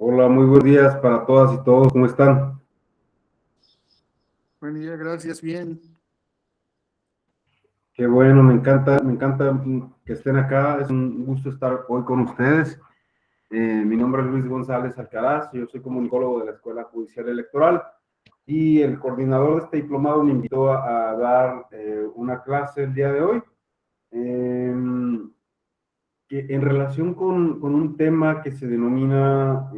Hola, muy buenos días para todas y todos. ¿Cómo están? Buen día, gracias, bien. Qué bueno, me encanta que estén acá. Es un gusto estar hoy con ustedes. Mi nombre es Luis González Alcaraz. Yo soy comunicólogo de la Escuela Judicial Electoral y el coordinador de este diplomado me invitó a dar una clase el día de hoy eh, en relación con un tema que se denomina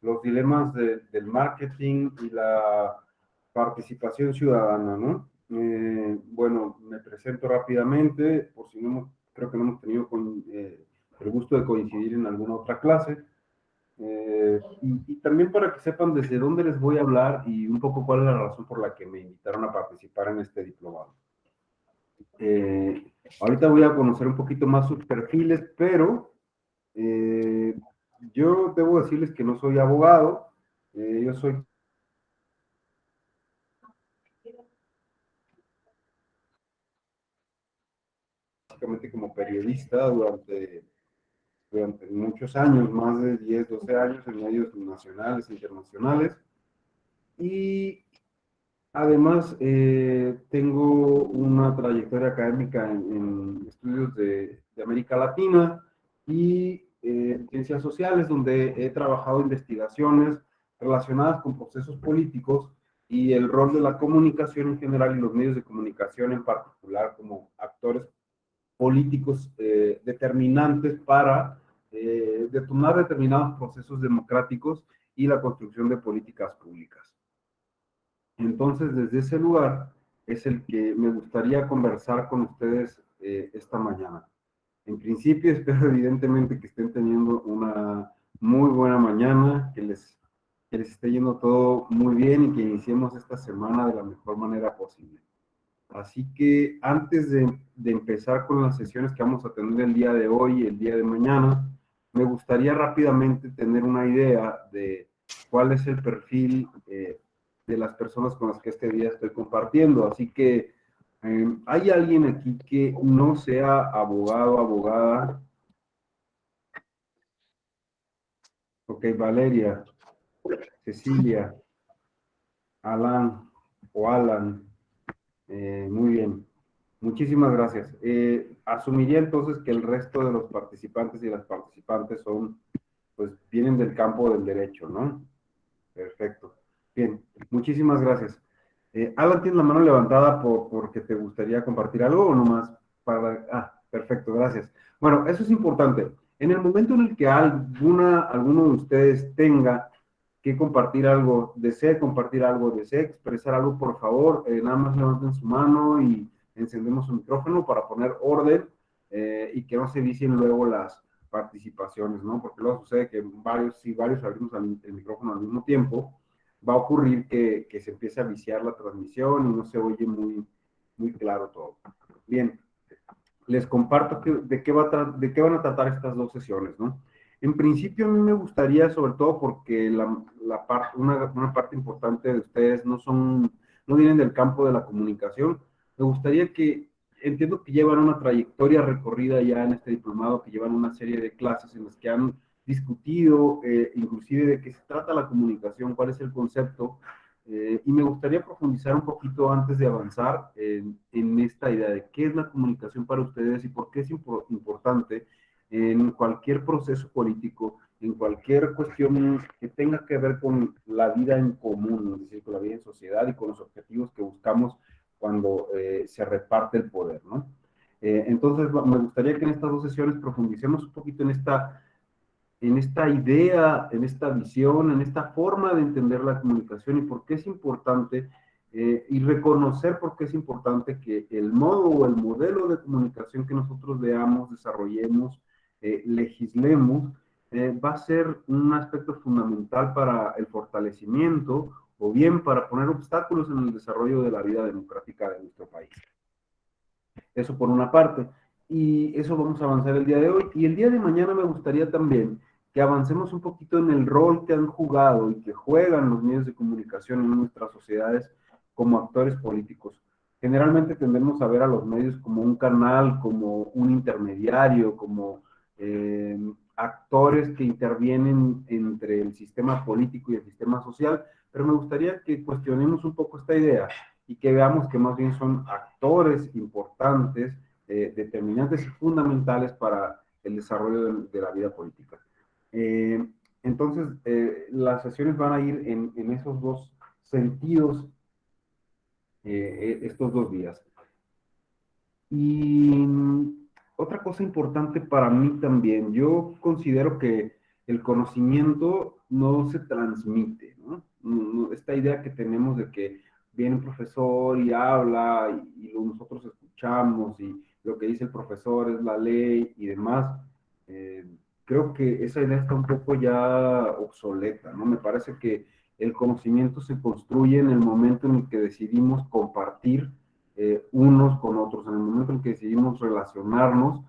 los dilemas del marketing y la participación ciudadana, ¿no? Bueno, me presento rápidamente, por si no creo que no hemos tenido el gusto de coincidir en alguna otra clase. Y también para que sepan desde dónde les voy a hablar y un poco cuál es la razón por la que me invitaron a participar en este diplomado. Eh, Ahorita voy a conocer un poquito más sus perfiles, pero eh, yo debo decirles que no soy abogado, yo soy básicamente como periodista durante muchos años, más de 10 12 años en medios nacionales e internacionales. Y además tengo una trayectoria académica en estudios de América Latina y ciencias sociales, donde he trabajado investigaciones relacionadas con procesos políticos y el rol de la comunicación en general y los medios de comunicación en particular como actores políticos determinantes para detonar determinados procesos democráticos y la construcción de políticas públicas. Entonces, desde ese lugar es el que me gustaría conversar con ustedes esta mañana. En principio, espero evidentemente que estén teniendo una muy buena mañana, que les esté yendo todo muy bien y que iniciemos esta semana de la mejor manera posible. Así que antes de empezar con las sesiones que vamos a tener el día de hoy y el día de mañana, me gustaría rápidamente tener una idea de cuál es el perfil de las personas con las que este día estoy compartiendo. Así que hay alguien aquí que no sea abogado, abogada. Ok, Valeria, Cecilia, Alan o Alan. Muy bien. Muchísimas gracias. Asumiría entonces que el resto de los participantes y las participantes pues, vienen del campo del derecho, ¿no? Perfecto. Bien, muchísimas gracias. Alan, ¿tienes la mano levantada porque te gustaría compartir algo o nomás para... Ah, perfecto, gracias. Bueno, eso es importante. En el momento en el que alguno de ustedes tenga que compartir algo, desee expresar algo, por favor, nada más levanten su mano y encendemos su micrófono para poner orden y que no se vicien luego las participaciones, ¿no? Porque luego sucede que si varios abrimos el micrófono al mismo tiempo, va a ocurrir que se empiece a viciar la transmisión y no se oye muy claro todo. Bien, les comparto de qué van a tratar estas dos sesiones, ¿no? En principio a mí me gustaría, sobre todo porque una parte importante de ustedes no vienen del campo de la comunicación, me gustaría entiendo que llevan una trayectoria recorrida ya en este diplomado, que llevan una serie de clases en las que han discutido inclusive de qué se trata la comunicación, cuál es el concepto, y me gustaría profundizar un poquito antes de avanzar en esta idea de qué es la comunicación para ustedes y por qué es importante en cualquier proceso político, en cualquier cuestión que tenga que ver con la vida en común, es decir, con la vida en sociedad y con los objetivos que buscamos cuando se reparte el poder, ¿no? Entonces, me gustaría que en estas dos sesiones profundicemos un poquito en esta idea, en esta visión, en esta forma de entender la comunicación y por qué es importante y reconocer por qué es importante que el modo o el modelo de comunicación que nosotros veamos, desarrollemos, legislemos, va a ser un aspecto fundamental para el fortalecimiento o bien para poner obstáculos en el desarrollo de la vida democrática de nuestro país. Eso por una parte. Y eso vamos a avanzar el día de hoy. Y el día de mañana me gustaría también que avancemos un poquito en el rol que han jugado y que juegan los medios de comunicación en nuestras sociedades como actores políticos. Generalmente tendemos a ver a los medios como un canal, como un intermediario, como actores que intervienen entre el sistema político y el sistema social, pero me gustaría que cuestionemos un poco esta idea y que veamos que más bien son actores importantes, determinantes y fundamentales para el desarrollo de la vida política. Entonces, las sesiones van a ir en esos dos sentidos estos 2 días. Y otra cosa importante para mí también, yo considero que el conocimiento no se transmite, ¿no? Esta idea que tenemos de que viene un profesor y habla y nosotros escuchamos y lo que dice el profesor es la ley y demás, eh, creo que esa idea está un poco ya obsoleta, ¿no? Me parece que el conocimiento se construye en el momento en el que decidimos compartir unos con otros, en el momento en que decidimos relacionarnos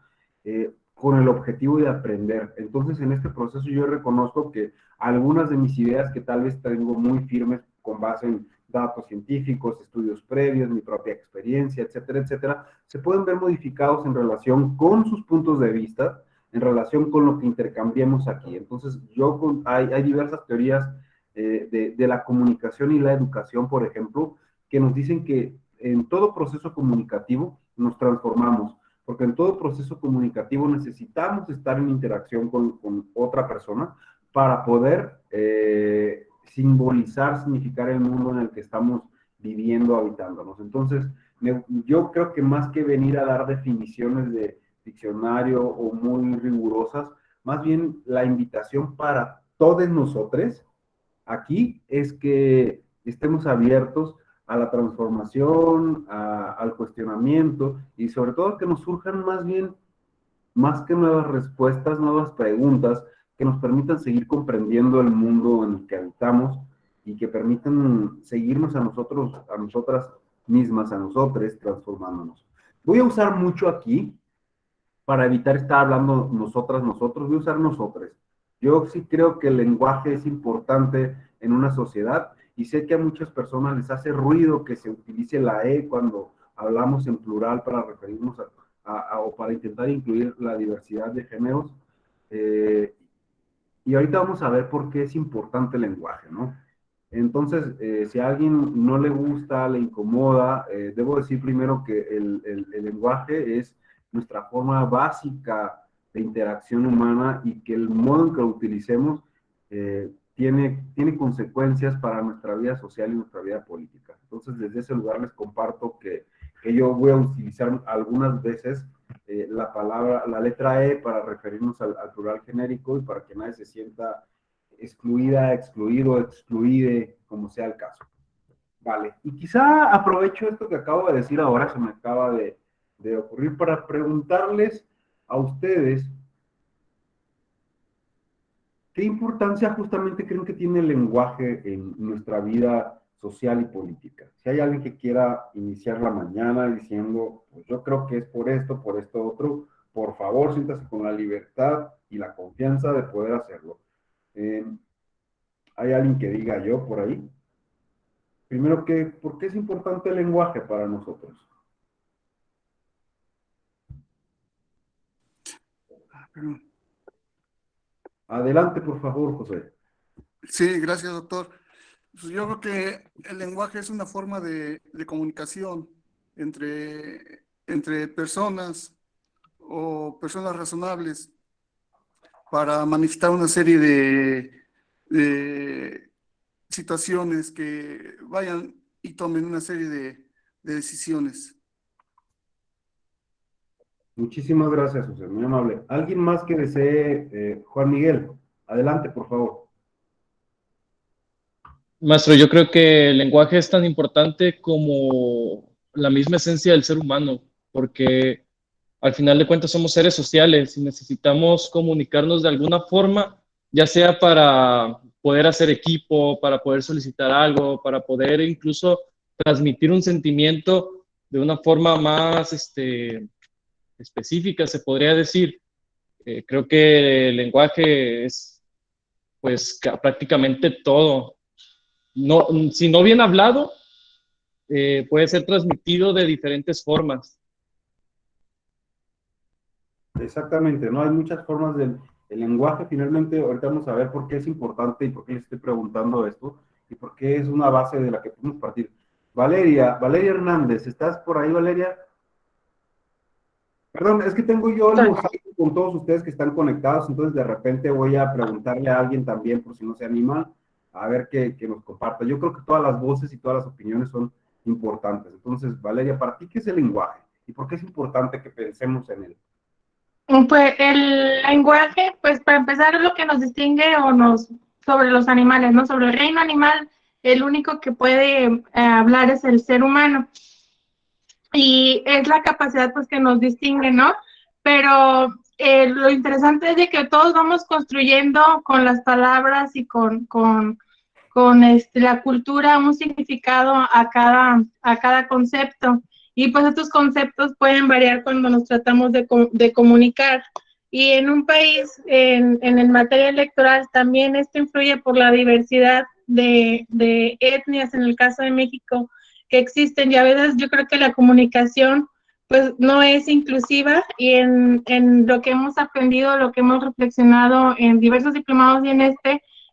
con el objetivo de aprender. Entonces, en este proceso yo reconozco que algunas de mis ideas que tal vez tengo muy firmes con base en datos científicos, estudios previos, mi propia experiencia, etcétera, etcétera, se pueden ver modificados en relación con sus puntos de vista, en relación con lo que intercambiemos aquí. Entonces, hay diversas teorías de la comunicación y la educación, por ejemplo, que nos dicen que en todo proceso comunicativo nos transformamos, porque en todo proceso comunicativo necesitamos estar en interacción con otra persona para poder simbolizar, significar el mundo en el que estamos viviendo, habitándonos. Entonces, yo creo que más que venir a dar definiciones de diccionario o muy rigurosas, más bien la invitación para todos nosotros aquí es que estemos abiertos a la transformación, al cuestionamiento y sobre todo que nos surjan más bien, más que nuevas respuestas, nuevas preguntas que nos permitan seguir comprendiendo el mundo en el que habitamos y que permitan seguirnos a nosotros, a nosotras mismas, a nosotros, transformándonos. Voy a usar mucho aquí para evitar estar hablando nosotras, nosotros, voy a usar nosotros. Yo sí creo que el lenguaje es importante en una sociedad y sé que a muchas personas les hace ruido que se utilice la E cuando hablamos en plural para referirnos o para intentar incluir la diversidad de géneros. Y ahorita vamos a ver por qué es importante el lenguaje, ¿no? Entonces, si a alguien no le gusta, le incomoda, debo decir primero que el lenguaje es nuestra forma básica de interacción humana y que el modo en que lo utilicemos tiene consecuencias para nuestra vida social y nuestra vida política. Entonces, desde ese lugar les comparto que yo voy a utilizar algunas veces la letra E para referirnos al plural genérico y para que nadie se sienta excluida, excluido, excluide, como sea el caso. Vale, y quizá aprovecho esto que acabo de decir ahora, se me acaba de ocurrir para preguntarles a ustedes qué importancia justamente creen que tiene el lenguaje en nuestra vida social y política. Si hay alguien que quiera iniciar la mañana diciendo, pues yo creo que es por esto otro, por favor, siéntase con la libertad y la confianza de poder hacerlo. ¿Hay alguien que diga yo por ahí? Primero, ¿por qué es importante el lenguaje para nosotros? Adelante, por favor, José. Sí, gracias, doctor. Pues yo creo que el lenguaje es una forma de comunicación entre personas o personas razonables para manifestar una serie de situaciones que vayan y tomen una serie de decisiones. Muchísimas gracias, José, muy amable. ¿Alguien más que desee? Juan Miguel, adelante, por favor. Maestro, yo creo que el lenguaje es tan importante como la misma esencia del ser humano, porque al final de cuentas somos seres sociales y necesitamos comunicarnos de alguna forma, ya sea para poder hacer equipo, para poder solicitar algo, para poder incluso transmitir un sentimiento de una forma más específica, se podría decir. Creo que el lenguaje es pues prácticamente todo. No, si no bien hablado, puede ser transmitido de diferentes formas. Exactamente, ¿no? Hay muchas formas del El lenguaje, finalmente, ahorita vamos a ver por qué es importante y por qué les estoy preguntando esto y por qué es una base de la que podemos partir. Valeria Hernández, ¿estás por ahí, Valeria? Perdón, es que tengo yo el mosaico con todos ustedes que están conectados, entonces de repente voy a preguntarle a alguien también, por si no se animan, a ver que nos comparta. Yo creo que todas las voces y todas las opiniones son importantes. Entonces, Valeria, ¿para ti qué es el lenguaje? ¿Y por qué es importante que pensemos en él? Pues el lenguaje, pues para empezar es lo que nos distingue sobre los animales, ¿no? Sobre el reino animal, el único que puede hablar es el ser humano. Y es la capacidad pues que nos distingue, ¿no? Pero lo interesante es de que todos vamos construyendo con las palabras y con la cultura un significado a cada concepto. Y pues estos conceptos pueden variar cuando nos tratamos de comunicar. Y en un país, en el materia electoral, también esto influye por la diversidad de etnias, en el caso de México, que existen. Y a veces yo creo que la comunicación pues no es inclusiva, y en lo que hemos aprendido, lo que hemos reflexionado en diversos diplomados y en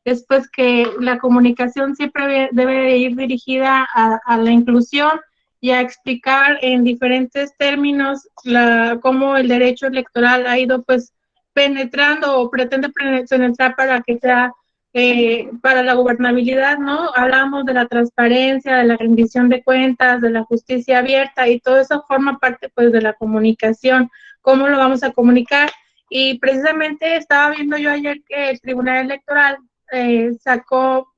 es pues que la comunicación siempre debe ir dirigida a la inclusión y a explicar en diferentes términos cómo el derecho electoral ha ido pues penetrando o pretende penetrar para que sea para la gobernabilidad, ¿no? Hablamos de la transparencia, de la rendición de cuentas, de la justicia abierta, y todo eso forma parte pues de la comunicación. ¿Cómo lo vamos a comunicar? Y precisamente estaba viendo yo ayer que el Tribunal Electoral sacó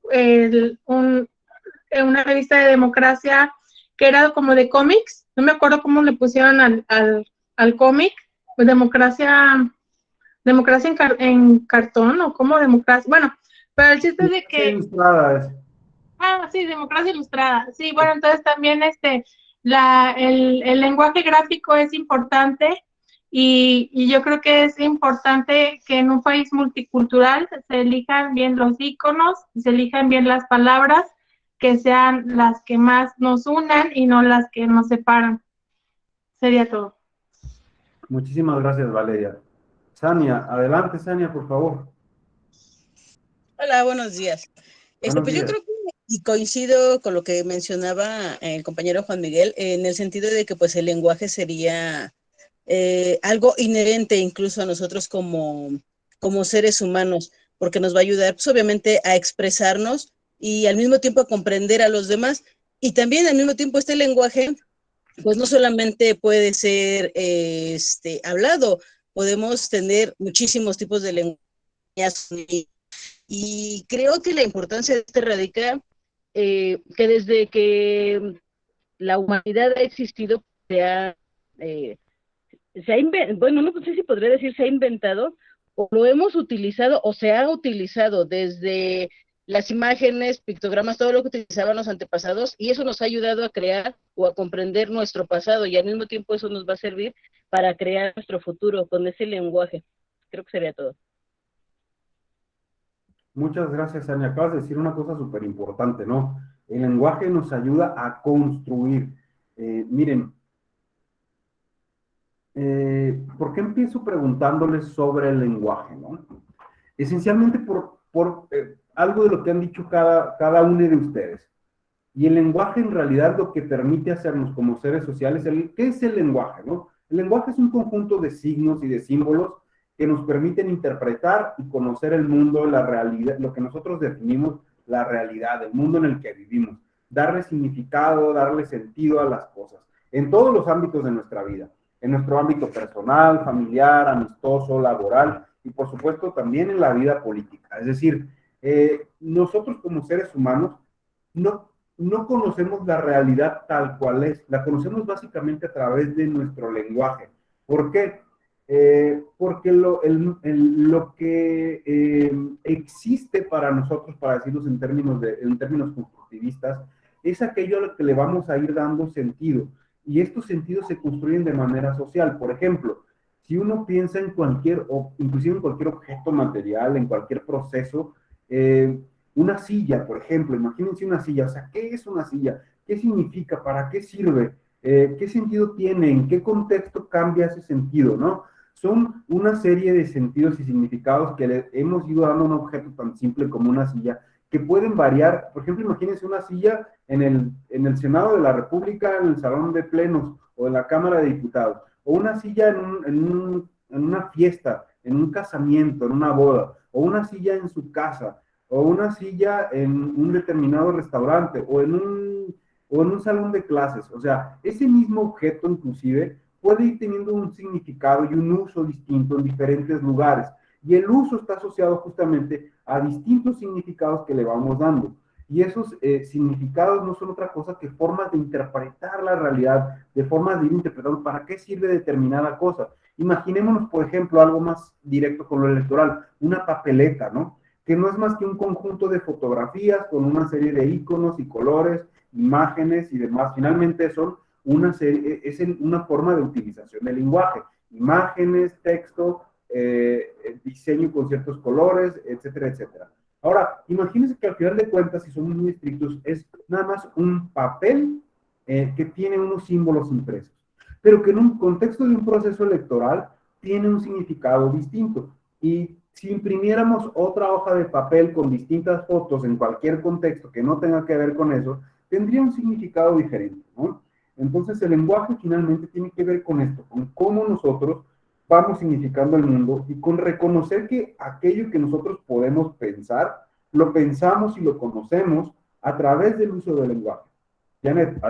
una revista de democracia que era como de cómics, no me acuerdo cómo le pusieron al cómic, pues democracia en cartón, o como democracia, bueno, pero el chiste es de que... Ilustradas. Sí, democracia ilustrada, sí, bueno, entonces también el lenguaje gráfico es importante, y yo creo que es importante que en un país multicultural se elijan bien los iconos, se elijan bien las palabras, que sean las que más nos unan y no las que nos separan. Sería todo. Muchísimas gracias, Valeria. Sania, adelante, Sania, por favor. Hola, buenos días. Buenos Pues días. yo creo que, y coincido con lo que mencionaba el compañero Juan Miguel, en el sentido de que pues el lenguaje sería algo inherente incluso a nosotros como seres humanos, porque nos va a ayudar pues obviamente a expresarnos y al mismo tiempo a comprender a los demás. Y también al mismo tiempo este lenguaje pues no solamente puede ser hablado, podemos tener muchísimos tipos de lenguaje. Y creo que la importancia de este radica que desde que la humanidad ha existido, bueno, no sé si podría decir se ha inventado, o lo hemos utilizado, o se ha utilizado desde las imágenes, pictogramas, todo lo que utilizaban los antepasados, y eso nos ha ayudado a crear o a comprender nuestro pasado, y al mismo tiempo eso nos va a servir para crear nuestro futuro con ese lenguaje. Creo que sería todo. Muchas gracias, Sania. Acabas de decir una cosa súper importante, ¿no? El lenguaje nos ayuda a construir. Miren, ¿por qué empiezo preguntándoles sobre el lenguaje, no? Esencialmente por algo de lo que han dicho cada uno de ustedes. Y el lenguaje en realidad lo que permite hacernos como seres sociales, ¿qué es el lenguaje, no? El lenguaje es un conjunto de signos y de símbolos que nos permiten interpretar y conocer el mundo, la realidad, lo que nosotros definimos la realidad, el mundo en el que vivimos, darle significado, darle sentido a las cosas, en todos los ámbitos de nuestra vida, en nuestro ámbito personal, familiar, amistoso, laboral, y por supuesto también en la vida política. Es decir, nosotros como seres humanos no conocemos la realidad tal cual es, la conocemos básicamente a través de nuestro lenguaje. ¿Por qué? Porque lo que existe para nosotros, para decirnos en términos constructivistas, es aquello a lo que le vamos a ir dando sentido, y estos sentidos se construyen de manera social. Por ejemplo, si uno piensa en inclusive en cualquier objeto material, en cualquier proceso, una silla, por ejemplo, imagínense una silla, o sea, ¿qué es una silla? ¿Qué significa? ¿Para qué sirve? ¿Qué sentido tiene? ¿En qué contexto cambia ese sentido, no? son una serie de sentidos y significados que le hemos ido dando a un objeto tan simple como una silla, que pueden variar. Por ejemplo, imagínense una silla en el Senado de la República, en el Salón de Plenos o en la Cámara de Diputados, o una silla en una fiesta, en un casamiento, en una boda, o una silla en su casa, o una silla en un determinado restaurante, o en un salón de clases. O sea, ese mismo objeto inclusive puede ir teniendo un significado y un uso distinto en diferentes lugares. Y el uso está asociado justamente a distintos significados que le vamos dando. Y esos significados no son otra cosa que formas de interpretar la realidad, de formas de ir interpretando para qué sirve determinada cosa. Imaginémonos, por ejemplo, algo más directo con lo electoral, una papeleta, ¿no? Que no es más que un conjunto de fotografías con una serie de iconos y colores, imágenes y demás. Finalmente son una forma de utilización del lenguaje. Imágenes, texto, diseño con ciertos colores, etcétera, etcétera. Ahora, imagínense que al final de cuentas, si somos muy estrictos, es nada más un papel que tiene unos símbolos impresos, pero que en un contexto de un proceso electoral tiene un significado distinto. Y si imprimiéramos otra hoja de papel con distintas fotos en cualquier contexto que no tenga que ver con eso, tendría un significado diferente, ¿no? Entonces, el lenguaje finalmente tiene que ver con esto, con cómo nosotros vamos significando el mundo y con reconocer que aquello que nosotros podemos pensar, lo pensamos y lo conocemos a través del uso del lenguaje. Janet,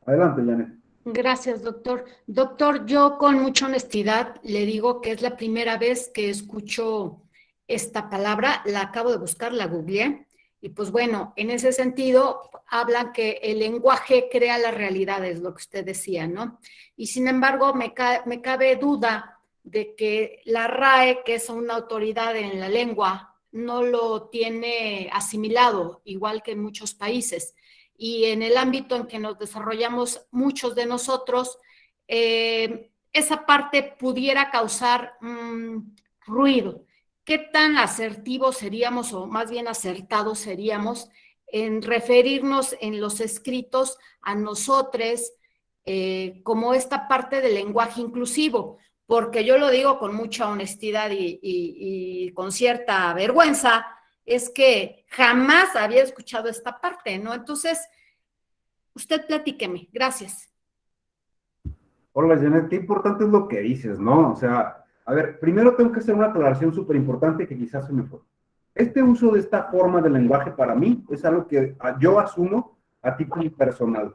adelante, Janet. Gracias, doctor. Doctor, yo con mucha honestidad le digo que es la primera vez que escucho esta palabra, la acabo de buscar, la googleé, y pues bueno, en ese sentido hablan que el lenguaje crea la realidad, es lo que usted decía, ¿no? Y sin embargo, me cabe duda de que la RAE, que es una autoridad en la lengua, no lo tiene asimilado, igual que en muchos países. Y en el ámbito en que nos desarrollamos muchos de nosotros, esa parte pudiera causar ruido. ¿Qué tan asertivos seríamos, o más bien acertados seríamos, en referirnos en los escritos a nosotros como esta parte del lenguaje inclusivo? Porque yo lo digo con mucha honestidad y con cierta vergüenza, es que jamás había escuchado esta parte, ¿no? Entonces, usted platíqueme. Gracias. Hola, Janet, qué importante es lo que dices, ¿no? O sea, a ver, primero tengo que hacer una aclaración súper importante que quizás se me fue. Este uso de esta forma de lenguaje para mí es algo que yo asumo a título personal.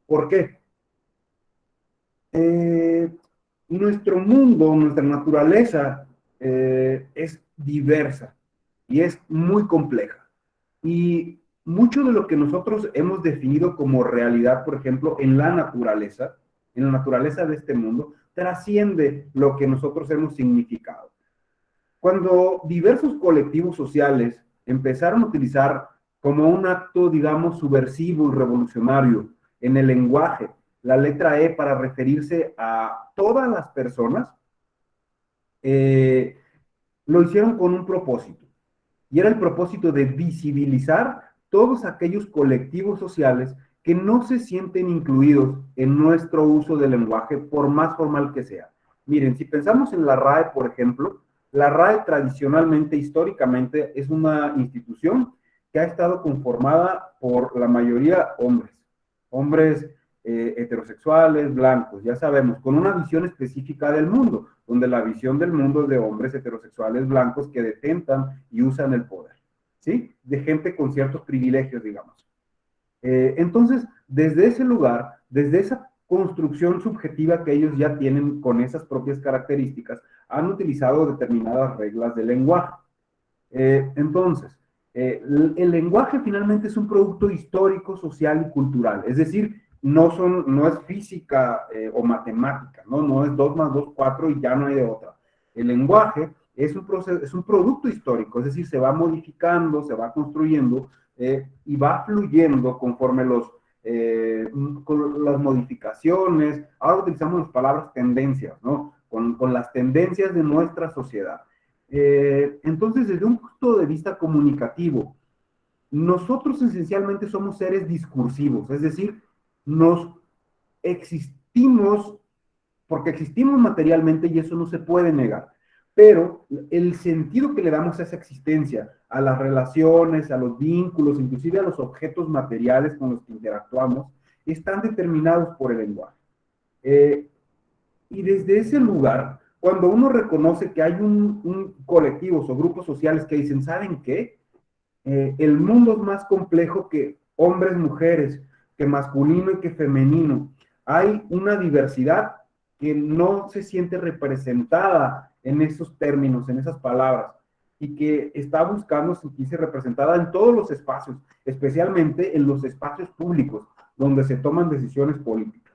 ¿Por qué? Nuestro mundo, nuestra naturaleza es diversa y es muy compleja. Y mucho de lo que nosotros hemos definido como realidad, por ejemplo, en la naturaleza de este mundo, trasciende lo que nosotros hemos significado. Cuando diversos colectivos sociales empezaron a utilizar como un acto, digamos, subversivo y revolucionario en el lenguaje, la letra E para referirse a todas las personas, lo hicieron con un propósito. Y era el propósito de visibilizar todos aquellos colectivos sociales que no se sienten incluidos en nuestro uso del lenguaje, por más formal que sea. Miren, si pensamos en la RAE, por ejemplo, la RAE tradicionalmente, históricamente, es una institución que ha estado conformada por la mayoría hombres heterosexuales, blancos, ya sabemos, con una visión específica del mundo, donde la visión del mundo es de hombres heterosexuales blancos que detentan y usan el poder, ¿sí? De gente con ciertos privilegios, digamos. Entonces, desde ese lugar, desde esa construcción subjetiva que ellos ya tienen con esas propias características, han utilizado determinadas reglas del lenguaje. Entonces, el lenguaje finalmente es un producto histórico, social y cultural, es decir, no es física o matemática, ¿no? No es 2 más 2, 4 y ya no hay de otra. El lenguaje es un proceso, es un producto histórico, es decir, se va modificando, se va construyendo y va fluyendo conforme con las modificaciones. Ahora utilizamos las palabras tendencias, ¿no? Con las tendencias de nuestra sociedad. Entonces, desde un punto de vista comunicativo, nosotros esencialmente somos seres discursivos, es decir, nos existimos porque existimos materialmente y eso no se puede negar, pero el sentido que le damos a esa existencia, a las relaciones, a los vínculos, inclusive a los objetos materiales con los que interactuamos, están determinados por el lenguaje. Y desde ese lugar, cuando uno reconoce que hay un colectivos o grupos sociales que dicen, ¿saben qué? El mundo es más complejo que hombres, mujeres, que masculino y que femenino. Hay una diversidad que no se siente representada en esos términos, en esas palabras, y que está buscando sentirse representada en todos los espacios, especialmente en los espacios públicos, donde se toman decisiones políticas.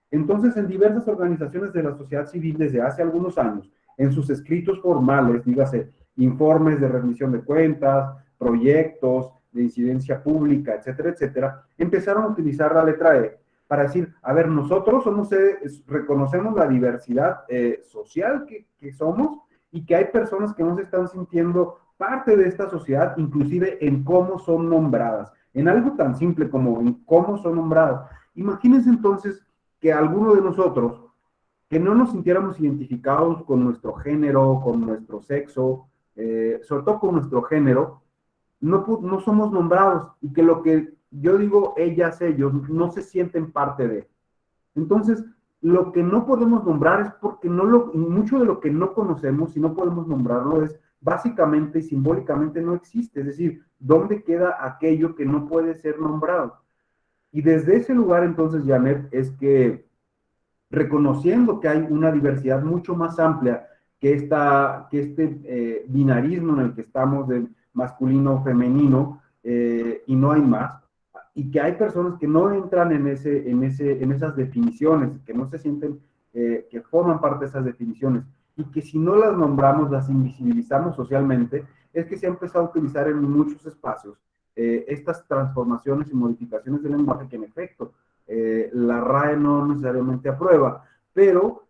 Entonces, en diversas organizaciones de la sociedad civil desde hace algunos años, en sus escritos formales, dígase, informes de rendición de cuentas, proyectos de incidencia pública, etcétera, etcétera, empezaron a utilizar la letra E para decir, a ver, nosotros reconocemos la diversidad social que somos y que hay personas que no se están sintiendo parte de esta sociedad, inclusive en cómo son nombradas, en algo tan simple como en cómo son nombradas. Imagínense entonces que alguno de nosotros, que no nos sintiéramos identificados con nuestro género, con nuestro sexo, sobre todo con nuestro género, no somos nombrados, y que lo que yo digo, ellas, ellos, no se sienten parte de. Entonces, lo que no podemos nombrar es porque mucho de lo que no conocemos, si no podemos nombrarlo, es básicamente y simbólicamente no existe. Es decir, ¿dónde queda aquello que no puede ser nombrado? Y desde ese lugar, entonces, Janet, es que reconociendo que hay una diversidad mucho más amplia que este binarismo en el que estamos de masculino, femenino, y no hay más, y que hay personas que no entran en esas definiciones, que no se sienten, que forman parte de esas definiciones, y que si no las nombramos, las invisibilizamos socialmente, es que se ha empezado a utilizar en muchos espacios estas transformaciones y modificaciones del lenguaje que en efecto la RAE no necesariamente aprueba, pero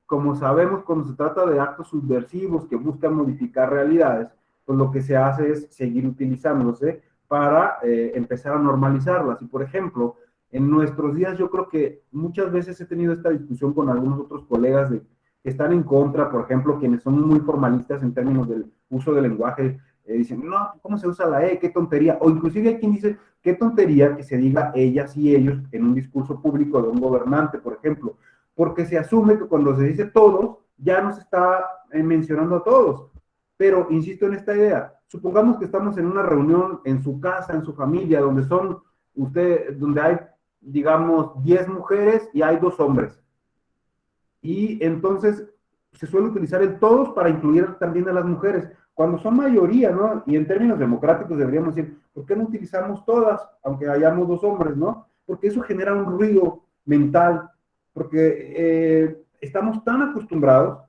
como sabemos, cuando se trata de actos subversivos que buscan modificar realidades, pues lo que se hace es seguir utilizándose para empezar a normalizarlas. Y por ejemplo, en nuestros días yo creo que muchas veces he tenido esta discusión con algunos otros colegas que están en contra, por ejemplo, quienes son muy formalistas en términos del uso del lenguaje, dicen, no, ¿cómo se usa la E? ¡Qué tontería! O inclusive hay quien dice, qué tontería que se diga ellas y ellos en un discurso público de un gobernante, por ejemplo, porque se asume que cuando se dice todos, ya no se está mencionando a todos. Pero insisto en esta idea, supongamos que estamos en una reunión en su casa, en su familia, donde hay, digamos, 10 mujeres y hay 2 hombres. Y entonces se suele utilizar el todos para incluir también a las mujeres, cuando son mayoría, ¿no? Y en términos democráticos deberíamos decir, ¿por qué no utilizamos todas, aunque hayamos 2 hombres, ¿no? Porque eso genera un ruido mental, porque estamos tan acostumbrados,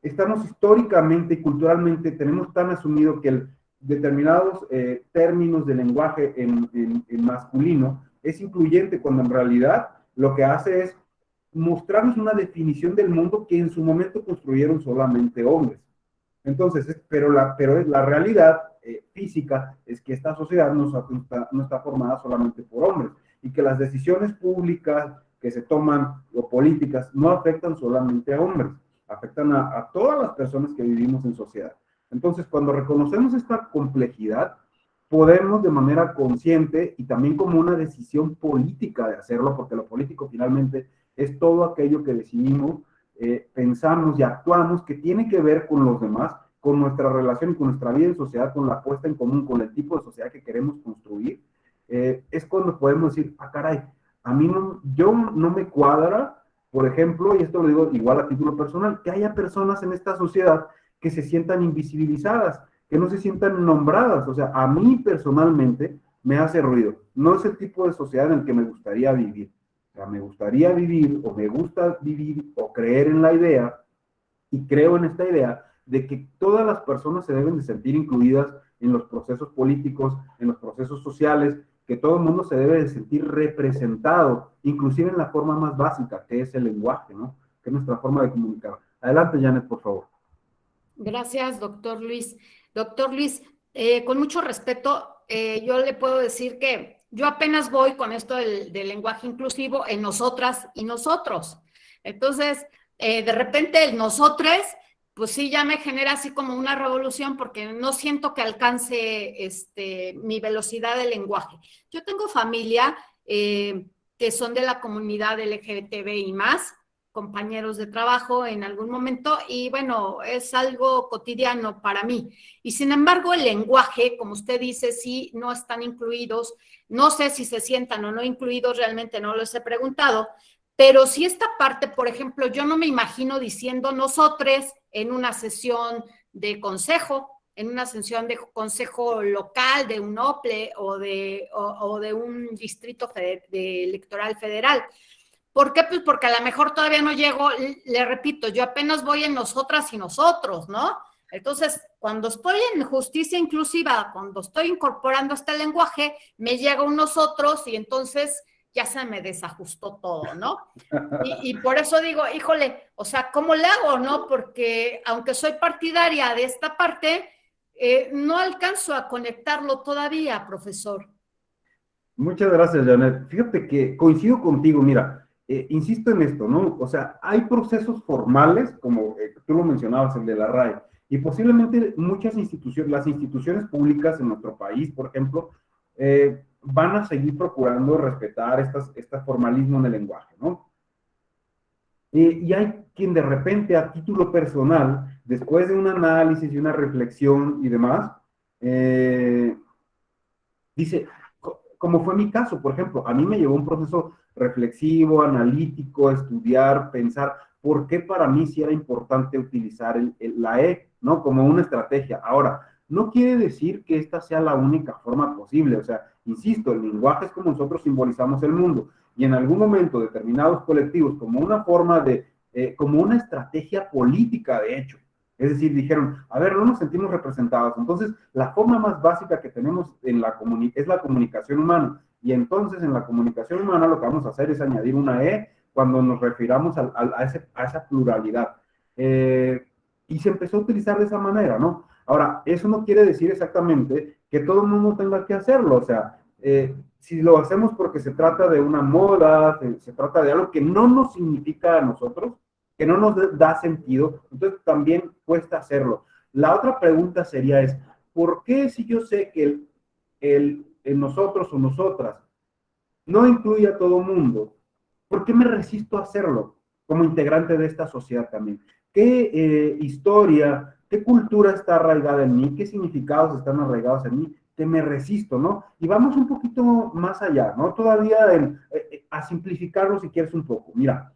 estamos históricamente y culturalmente, tenemos tan asumido que determinados términos de lenguaje en masculino es incluyente, cuando en realidad lo que hace es mostrarnos una definición del mundo que en su momento construyeron solamente hombres. Entonces, pero la realidad física es que esta sociedad no está formada solamente por hombres, y que las decisiones públicas que se toman o políticas no afectan solamente a hombres, afectan a todas las personas que vivimos en sociedad. Entonces, cuando reconocemos esta complejidad, podemos de manera consciente y también como una decisión política de hacerlo, porque lo político finalmente es todo aquello que decidimos, pensamos y actuamos que tiene que ver con los demás, con nuestra relación y con nuestra vida en sociedad, con la puesta en común, con el tipo de sociedad que queremos construir, es cuando podemos decir, caray, a mí no me cuadra, por ejemplo, y esto lo digo igual a título personal, que haya personas en esta sociedad que se sientan invisibilizadas, que no se sientan nombradas. O sea, a mí personalmente me hace ruido. No es el tipo de sociedad en el que me gustaría vivir. O sea, me gustaría vivir, o me gusta vivir, o creer en la idea, y creo en esta idea, de que todas las personas se deben de sentir incluidas en los procesos políticos, en los procesos sociales, que todo el mundo se debe de sentir representado, inclusive en la forma más básica, que es el lenguaje, ¿no? Que es nuestra forma de comunicar. Adelante, Janet, por favor. Gracias, doctor Luis. Doctor Luis, con mucho respeto, yo le puedo decir que yo apenas voy con esto del lenguaje inclusivo en nosotras y nosotros. Entonces, de repente el nosotros, pues sí, ya me genera así como una revolución porque no siento que alcance mi velocidad de lenguaje. Yo tengo familia que son de la comunidad LGBTI más, compañeros de trabajo en algún momento, y bueno, es algo cotidiano para mí. Y sin embargo, el lenguaje, como usted dice, sí, no están incluidos. No sé si se sientan o no incluidos, realmente no los he preguntado, pero si esta parte, por ejemplo, yo no me imagino diciendo nosotros en una sesión de consejo, en una sesión de consejo local de un OPLE o de un distrito electoral federal. ¿Por qué? Pues porque a lo mejor todavía no llego, le repito, yo apenas voy en nosotras y nosotros, ¿no? Entonces, cuando estoy en justicia inclusiva, cuando estoy incorporando este lenguaje, me llega un nosotros y entonces ya se me desajustó todo, ¿no? Y por eso digo, híjole, o sea, ¿cómo le hago, no? Porque aunque soy partidaria de esta parte, no alcanzo a conectarlo todavía, profesor. Muchas gracias, Janet. Fíjate que coincido contigo, mira, insisto en esto, ¿no? O sea, hay procesos formales, como tú lo mencionabas, el de la RAE, y posiblemente muchas instituciones, las instituciones públicas en nuestro país, por ejemplo, van a seguir procurando respetar este formalismo en el lenguaje, ¿no? Y hay quien de repente a título personal, después de un análisis y una reflexión y demás, dice, como fue mi caso, por ejemplo, a mí me llevó un proceso reflexivo, analítico, estudiar, pensar por qué para mí sí era importante utilizar la E, ¿no? Como una estrategia. Ahora, no quiere decir que esta sea la única forma posible, o sea, insisto, el lenguaje es como nosotros simbolizamos el mundo, y en algún momento determinados colectivos, como una forma de, como una estrategia política, de hecho, es decir, dijeron, a ver, no nos sentimos representados. Entonces, la forma más básica que tenemos en es la comunicación humana. Y entonces, en la comunicación humana, lo que vamos a hacer es añadir una E cuando nos refiramos a esa pluralidad. Y se empezó a utilizar de esa manera, ¿no? Ahora, eso no quiere decir exactamente que todo el mundo tenga que hacerlo. O sea, si lo hacemos porque se trata de una moda, se trata de algo que no nos significa a nosotros, que no nos da sentido, entonces también cuesta hacerlo. La otra pregunta sería es, ¿por qué si yo sé que el nosotros o nosotras no incluye a todo mundo, por qué me resisto a hacerlo como integrante de esta sociedad también? ¿Qué historia, qué cultura está arraigada en mí? ¿Qué significados están arraigados en mí? Que me resisto, ¿no? Y vamos un poquito más allá, ¿no? Todavía a simplificarlo si quieres un poco. Mira,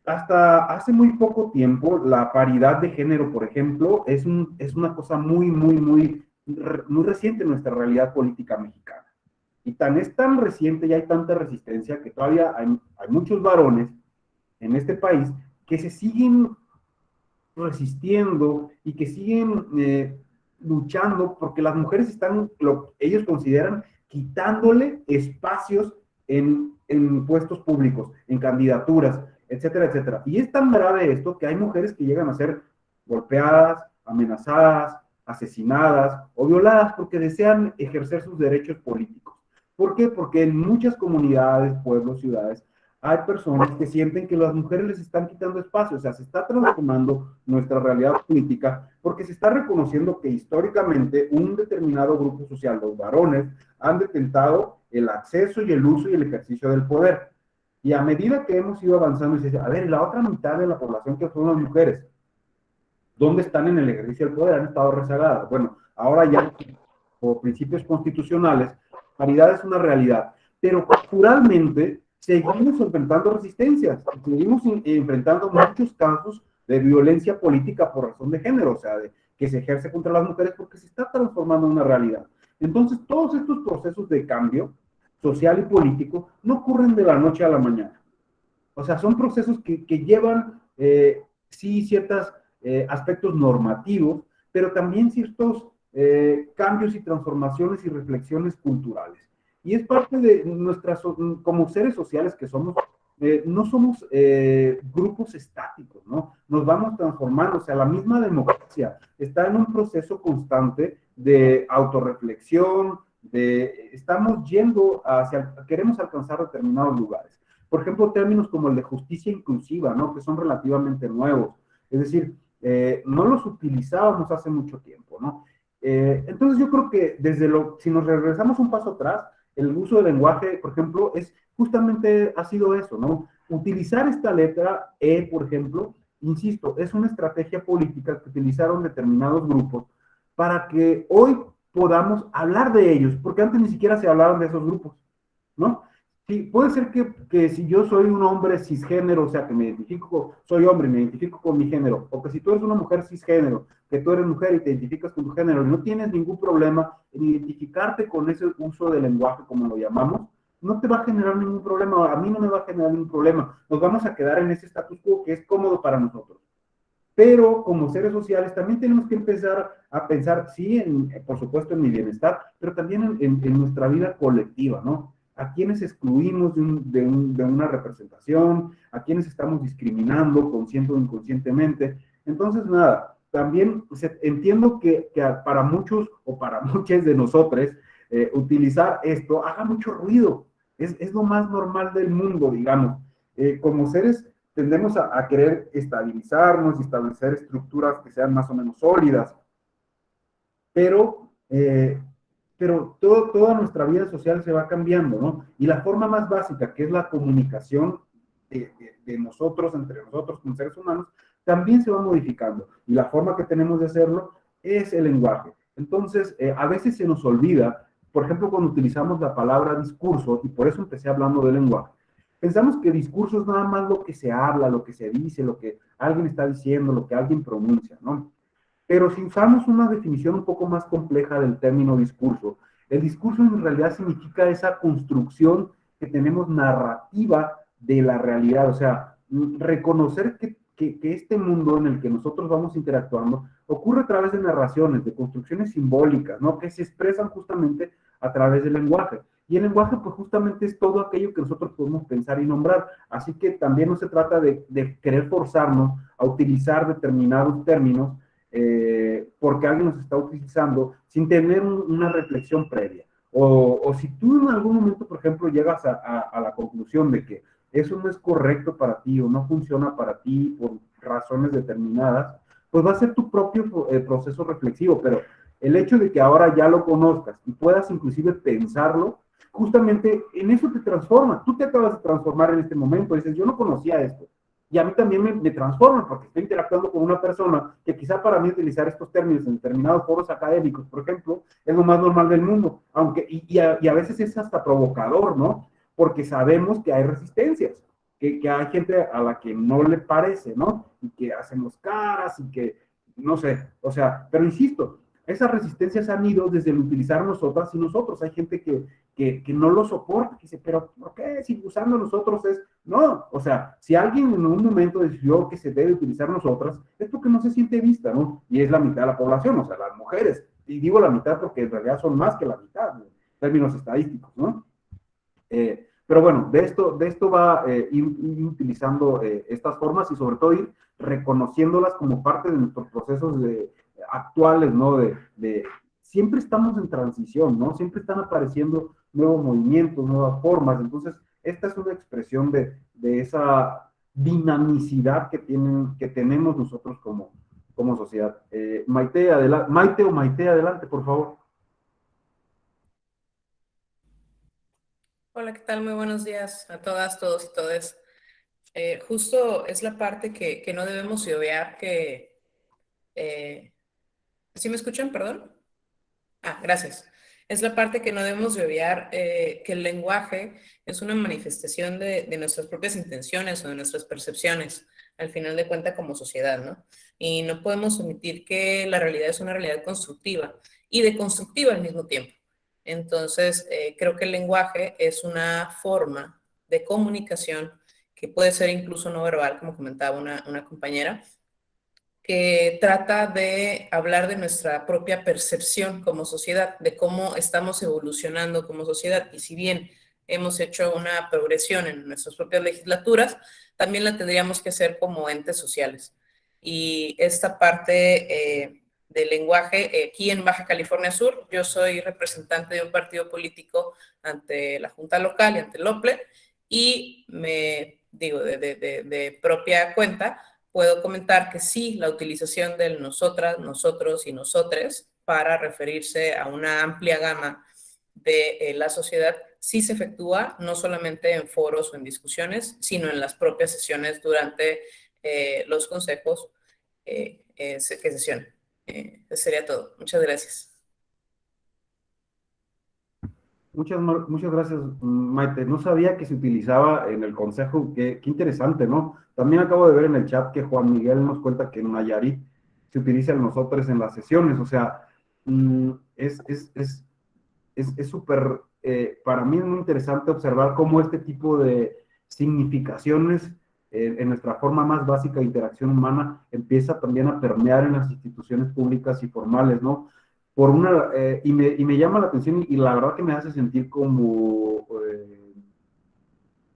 hasta hace muy poco tiempo, la paridad de género, por ejemplo, es una cosa muy reciente en nuestra realidad política mexicana. Y es tan reciente y hay tanta resistencia que todavía hay muchos varones en este país que se siguen resistiendo y que siguen luchando porque las mujeres están, ellos consideran, quitándole espacios en puestos públicos, en candidaturas, etcétera, etcétera. Y es tan grave esto que hay mujeres que llegan a ser golpeadas, amenazadas, asesinadas o violadas porque desean ejercer sus derechos políticos. ¿Por qué? Porque en muchas comunidades, pueblos, ciudades, hay personas que sienten que las mujeres les están quitando espacio, o sea, se está transformando nuestra realidad política porque se está reconociendo que históricamente un determinado grupo social, los varones, han detentado el acceso y el uso y el ejercicio del poder. Y a medida que hemos ido avanzando, se dice, a ver, la otra mitad de la población que son las mujeres, ¿dónde están en el ejercicio del poder? Han estado rezagadas. Bueno, ahora ya, por principios constitucionales, paridad es una realidad, pero culturalmente seguimos enfrentando resistencias, seguimos enfrentando muchos casos de violencia política por razón de género, o sea, que se ejerce contra las mujeres porque se está transformando en una realidad. Entonces, todos estos procesos de cambio social y político no ocurren de la noche a la mañana. O sea, son procesos que llevan, sí, ciertos aspectos normativos, pero también ciertos cambios y transformaciones y reflexiones culturales. Y es parte de nuestras, como seres sociales que somos, no somos grupos estáticos, ¿no? Nos vamos transformando, o sea, la misma democracia está en un proceso constante de autorreflexión, estamos yendo queremos alcanzar determinados lugares. Por ejemplo, términos como el de justicia inclusiva, ¿no? Que son relativamente nuevos. Es decir, no los utilizábamos hace mucho tiempo, ¿no? Entonces yo creo que si nos regresamos un paso atrás, el uso del lenguaje, por ejemplo, justamente ha sido eso, ¿no? Utilizar esta letra E, por ejemplo, insisto, es una estrategia política que utilizaron determinados grupos para que hoy podamos hablar de ellos, porque antes ni siquiera se hablaban de esos grupos, ¿no? Sí, puede ser que si yo soy un hombre cisgénero, o sea, que me identifico, soy hombre y me identifico con mi género, o que si tú eres una mujer cisgénero, que tú eres mujer y te identificas con tu género, y no tienes ningún problema en identificarte con ese uso del lenguaje, como lo llamamos, no te va a generar ningún problema, a mí no me va a generar ningún problema, nos vamos a quedar en ese status quo que es cómodo para nosotros. Pero como seres sociales también tenemos que empezar a pensar, sí, por supuesto, en mi bienestar, pero también en nuestra vida colectiva, ¿no? A quienes excluimos de una representación, a quienes estamos discriminando consciente o inconscientemente. Entonces, nada, también entiendo que para muchos o para muchas de nosotros, utilizar esto haga mucho ruido. Es lo más normal del mundo, digamos. Como seres tendemos a querer estabilizarnos y establecer estructuras que sean más o menos sólidas, pero toda nuestra vida social se va cambiando, ¿no? Y la forma más básica, que es la comunicación de nosotros, entre nosotros como seres humanos, también se va modificando. Y la forma que tenemos de hacerlo es el lenguaje. Entonces, a veces se nos olvida, por ejemplo, cuando utilizamos la palabra discurso, y por eso empecé hablando del lenguaje, pensamos que discurso es nada más lo que se habla, lo que se dice, lo que alguien está diciendo, lo que alguien pronuncia, ¿no? Pero si usamos una definición un poco más compleja del término discurso, el discurso en realidad significa esa construcción que tenemos narrativa de la realidad, o sea, reconocer que este mundo en el que nosotros vamos interactuando ocurre a través de narraciones, de construcciones simbólicas, ¿no? Que se expresan justamente a través del lenguaje. Y el lenguaje, pues justamente es todo aquello que nosotros podemos pensar y nombrar. Así que también no se trata de querer forzarnos a utilizar determinados términos porque alguien nos está utilizando sin tener una reflexión previa. O si tú en algún momento, por ejemplo, llegas a la conclusión de que eso no es correcto para ti o no funciona para ti por razones determinadas, pues va a ser tu propio proceso reflexivo, pero el hecho de que ahora ya lo conozcas y puedas inclusive pensarlo, justamente en eso te transforma. Tú te acabas de transformar en este momento, dices, yo no conocía esto. Y a mí también me transforma porque estoy interactuando con una persona que quizá para mí utilizar estos términos en determinados foros académicos, por ejemplo, es lo más normal del mundo, aunque, y a veces es hasta provocador, ¿no? Porque sabemos que hay resistencias, que hay gente a la que no le parece, ¿no? Y que hacemos caras y que, no sé, o sea, pero insisto, esas resistencias han ido desde el utilizar nosotras y nosotros. Hay gente que no lo soporta, que dice, pero ¿por qué? Si usando nosotros es... No, o sea, si alguien en un momento decidió que se debe utilizar nosotras, es porque no se siente vista, ¿no? Y es la mitad de la población, o sea, las mujeres. Y digo la mitad porque en realidad son más que la mitad, en términos estadísticos, ¿no? Pero bueno, de esto va ir utilizando estas formas y sobre todo ir reconociéndolas como parte de nuestros procesos actuales, ¿no? Siempre estamos en transición, ¿no? Siempre están apareciendo nuevos movimientos, nuevas formas. Entonces, esta es una expresión de esa dinamicidad que tenemos nosotros como sociedad. Maite, adelante, por favor. Hola, ¿qué tal? Muy buenos días a todas, todos y todes. Justo es la parte que no debemos de obviar que... ¿sí me escuchan? Perdón. Gracias. Es la parte que no debemos de obviar, que el lenguaje es una manifestación de nuestras propias intenciones o de nuestras percepciones, al final de cuentas como sociedad, ¿no? Y no podemos omitir que la realidad es una realidad constructiva y deconstructiva al mismo tiempo. Entonces, creo que el lenguaje es una forma de comunicación que puede ser incluso no verbal, como comentaba una compañera, que trata de hablar de nuestra propia percepción como sociedad, de cómo estamos evolucionando como sociedad. Y si bien hemos hecho una progresión en nuestras propias legislaturas, también la tendríamos que hacer como entes sociales. Y esta parte del lenguaje, aquí en Baja California Sur, yo soy representante de un partido político ante la Junta Local y ante el OPLE, Y de propia cuenta, puedo comentar que sí, la utilización del nosotras, nosotros y nosotres para referirse a una amplia gama de la sociedad sí se efectúa no solamente en foros o en discusiones, sino en las propias sesiones durante los consejos que sesionan. Eso sería todo. Muchas gracias. Muchas gracias, Maite. No sabía que se utilizaba en el consejo. Qué interesante, ¿no? También acabo de ver en el chat que Juan Miguel nos cuenta que en Nayarit se utiliza el nosotros en las sesiones. O sea, es súper, para mí es muy interesante observar cómo este tipo de significaciones en nuestra forma más básica de interacción humana empieza también a permear en las instituciones públicas y formales, ¿no? Y me llama la atención y la verdad que me hace sentir como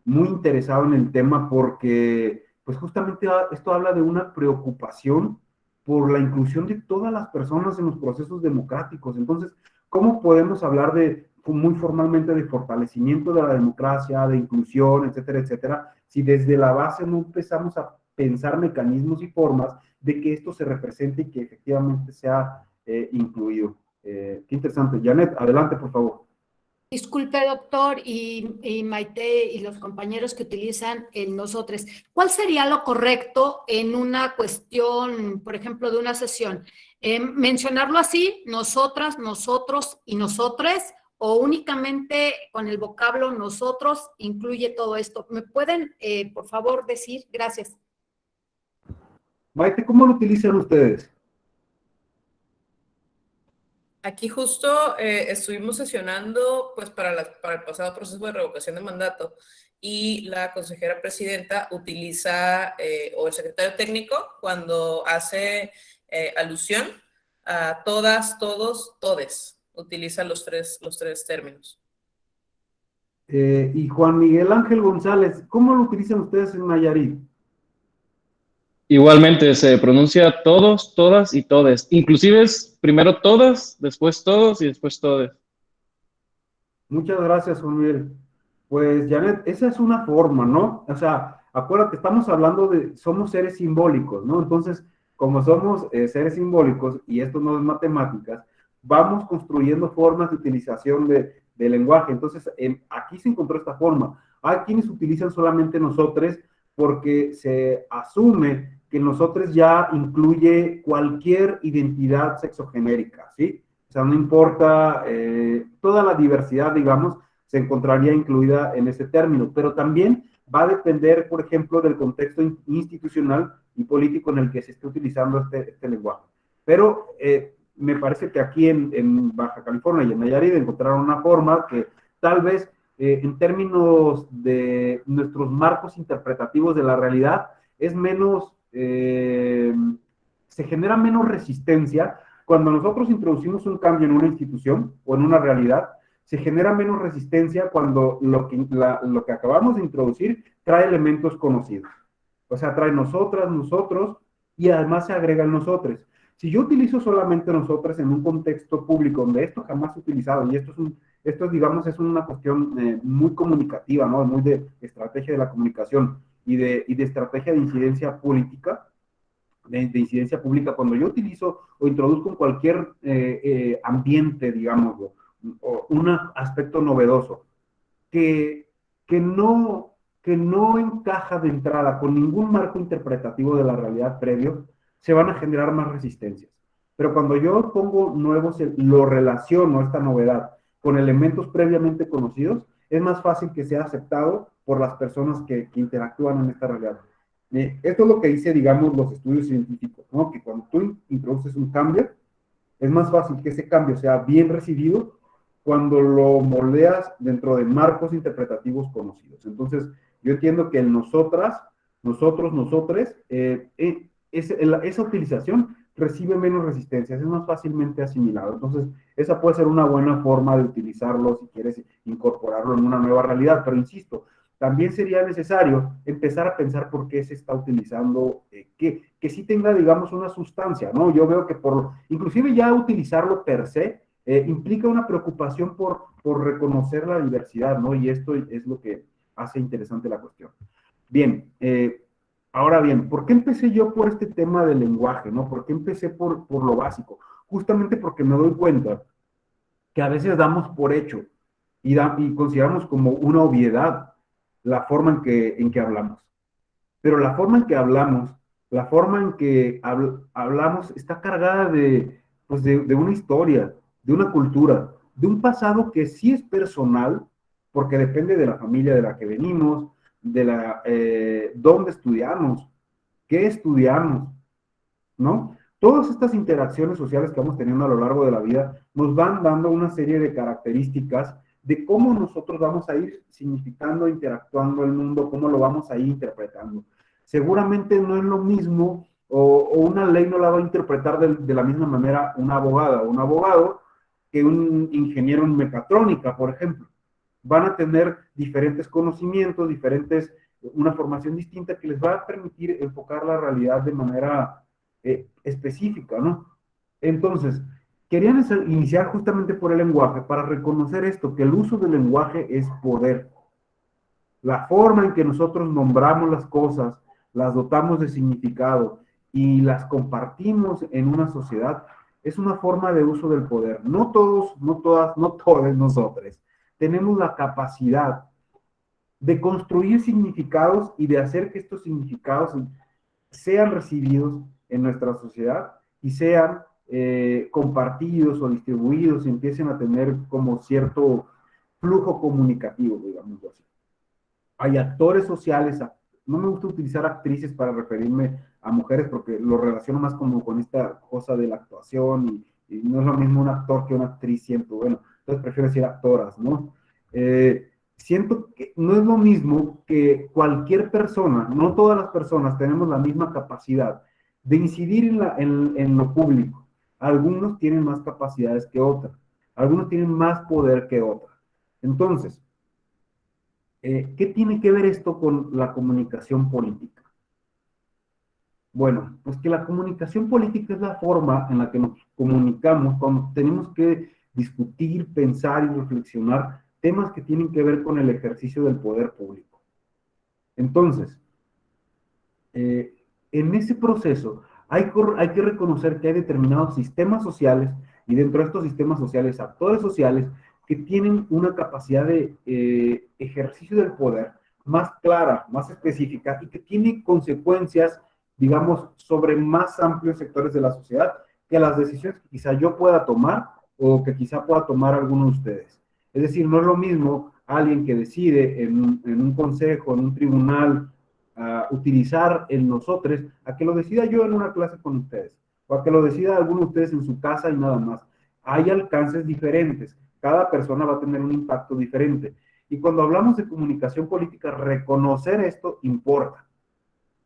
muy interesado en el tema porque pues justamente esto habla de una preocupación por la inclusión de todas las personas en los procesos democráticos. Entonces, ¿cómo podemos hablar muy formalmente de fortalecimiento de la democracia, de inclusión, etcétera, etcétera, si desde la base no empezamos a pensar mecanismos y formas de que esto se represente y que efectivamente sea incluido? Qué interesante. Janet, adelante, por favor. Disculpe, doctor, y Maite y los compañeros que utilizan el nosotros. ¿Cuál sería lo correcto en una cuestión, por ejemplo, de una sesión? ¿Mencionarlo así, nosotras, nosotros y nosotres? ¿O únicamente con el vocablo nosotros incluye todo esto? ¿Me pueden, por favor, decir? Gracias. Maite, ¿cómo lo utilizan ustedes? Aquí justo estuvimos sesionando pues para el pasado proceso de revocación de mandato y la consejera presidenta utiliza, o el secretario técnico, cuando hace alusión a todas, todos, todes, utiliza los tres términos. Y Juan Miguel Ángel González, ¿cómo lo utilizan ustedes en Nayarit? Igualmente se pronuncia todos, todas y todes. Inclusive es primero todas, después todos y después todes. Muchas gracias, Juan Miguel. Pues, Janet, esa es una forma, ¿no? O sea, acuérdate, estamos hablando somos seres simbólicos, ¿no? Entonces, como somos seres simbólicos, y esto no es matemáticas, vamos construyendo formas de utilización de lenguaje. Entonces, aquí se encontró esta forma. Hay quienes utilizan solamente nosotros porque se asume que nosotros ya incluye cualquier identidad sexogenérica, ¿sí? O sea, no importa, toda la diversidad, digamos, se encontraría incluida en ese término, pero también va a depender, por ejemplo, del contexto institucional y político en el que se esté utilizando este lenguaje. Pero me parece que aquí en Baja California y en Nayarit encontraron una forma que tal vez en términos de nuestros marcos interpretativos de la realidad es menos, se genera menos resistencia. Cuando nosotros introducimos un cambio en una institución o en una realidad, se genera menos resistencia cuando lo que acabamos de introducir trae elementos conocidos. O sea, trae nosotras, nosotros, y además se agrega el nosotros. Si yo utilizo solamente nosotras en un contexto público donde esto jamás se ha utilizado, y esto digamos, es una cuestión muy comunicativa, ¿no? Muy de estrategia de la comunicación y de estrategia de incidencia política, de incidencia pública, cuando yo utilizo o introduzco en cualquier ambiente, digamos, o un aspecto novedoso que no encaja de entrada con ningún marco interpretativo de la realidad previo, se van a generar más resistencias. Pero cuando yo pongo nuevos, lo relaciono esta novedad con elementos previamente conocidos, es más fácil que sea aceptado por las personas que interactúan en esta realidad. Esto es lo que dice, digamos, los estudios científicos, ¿no? Que cuando tú introduces un cambio, es más fácil que ese cambio sea bien recibido cuando lo moldeas dentro de marcos interpretativos conocidos. Entonces, yo entiendo que el nosotras, nosotros, nosotres, esa utilización recibe menos resistencias, es más fácilmente asimilado. Entonces, esa puede ser una buena forma de utilizarlo si quieres incorporarlo en una nueva realidad, pero insisto, también sería necesario empezar a pensar por qué se está utilizando, que sí tenga, digamos, una sustancia, ¿no? Yo veo que inclusive ya utilizarlo per se, implica una preocupación por reconocer la diversidad, ¿no? Y esto es lo que hace interesante la cuestión. Bien, ahora bien, ¿por qué empecé yo por este tema del lenguaje, no? ¿Por qué empecé por lo básico? Justamente porque me doy cuenta que a veces damos por hecho y consideramos como una obviedad la forma en que hablamos. Pero la forma en que hablamos, la forma en que hablamos está cargada pues de una historia, de una cultura, de un pasado que sí es personal, porque depende de la familia de la que venimos, de dónde estudiamos, qué estudiamos, ¿no? Todas estas interacciones sociales que vamos teniendo a lo largo de la vida nos van dando una serie de características de cómo nosotros vamos a ir significando, interactuando el mundo, cómo lo vamos a ir interpretando. Seguramente no es lo mismo, o una ley no la va a interpretar de la misma manera una abogada o un abogado que un ingeniero en mecatrónica, por ejemplo. Van a tener diferentes conocimientos, una formación distinta que les va a permitir enfocar la realidad de manera específica, ¿no? Entonces, querían iniciar justamente por el lenguaje para reconocer esto, que el uso del lenguaje es poder. La forma en que nosotros nombramos las cosas, las dotamos de significado y las compartimos en una sociedad, es una forma de uso del poder. No todos, no todas, no todos nosotros tenemos la capacidad de construir significados y de hacer que estos significados sean recibidos en nuestra sociedad y sean compartidos o distribuidos y empiecen a tener como cierto flujo comunicativo, digamos así. Hay actores sociales, no me gusta utilizar actrices para referirme a mujeres porque lo relaciono más como con esta cosa de la actuación y no es lo mismo un actor que una actriz, siento, bueno, entonces prefiero decir actoras, ¿no? Siento que no es lo mismo que cualquier persona, no todas las personas tenemos la misma capacidad de incidir en lo público. Algunos tienen más capacidades que otras, algunos tienen más poder que otras. Entonces, ¿qué tiene que ver esto con la comunicación política? Bueno, pues que la comunicación política es la forma en la que nos comunicamos cuando tenemos que discutir, pensar y reflexionar temas que tienen que ver con el ejercicio del poder público. Entonces, en ese proceso hay que reconocer que hay determinados sistemas sociales y dentro de estos sistemas sociales, actores sociales que tienen una capacidad de ejercicio del poder más clara, más específica y que tiene consecuencias, digamos, sobre más amplios sectores de la sociedad que las decisiones que quizá yo pueda tomar o que quizá pueda tomar alguno de ustedes. Es decir, no es lo mismo alguien que decide en un consejo, en un tribunal, utilizar el nosotros, a que lo decida yo en una clase con ustedes, o a que lo decida alguno de ustedes en su casa y nada más. Hay alcances diferentes, cada persona va a tener un impacto diferente. Y cuando hablamos de comunicación política, reconocer esto importa,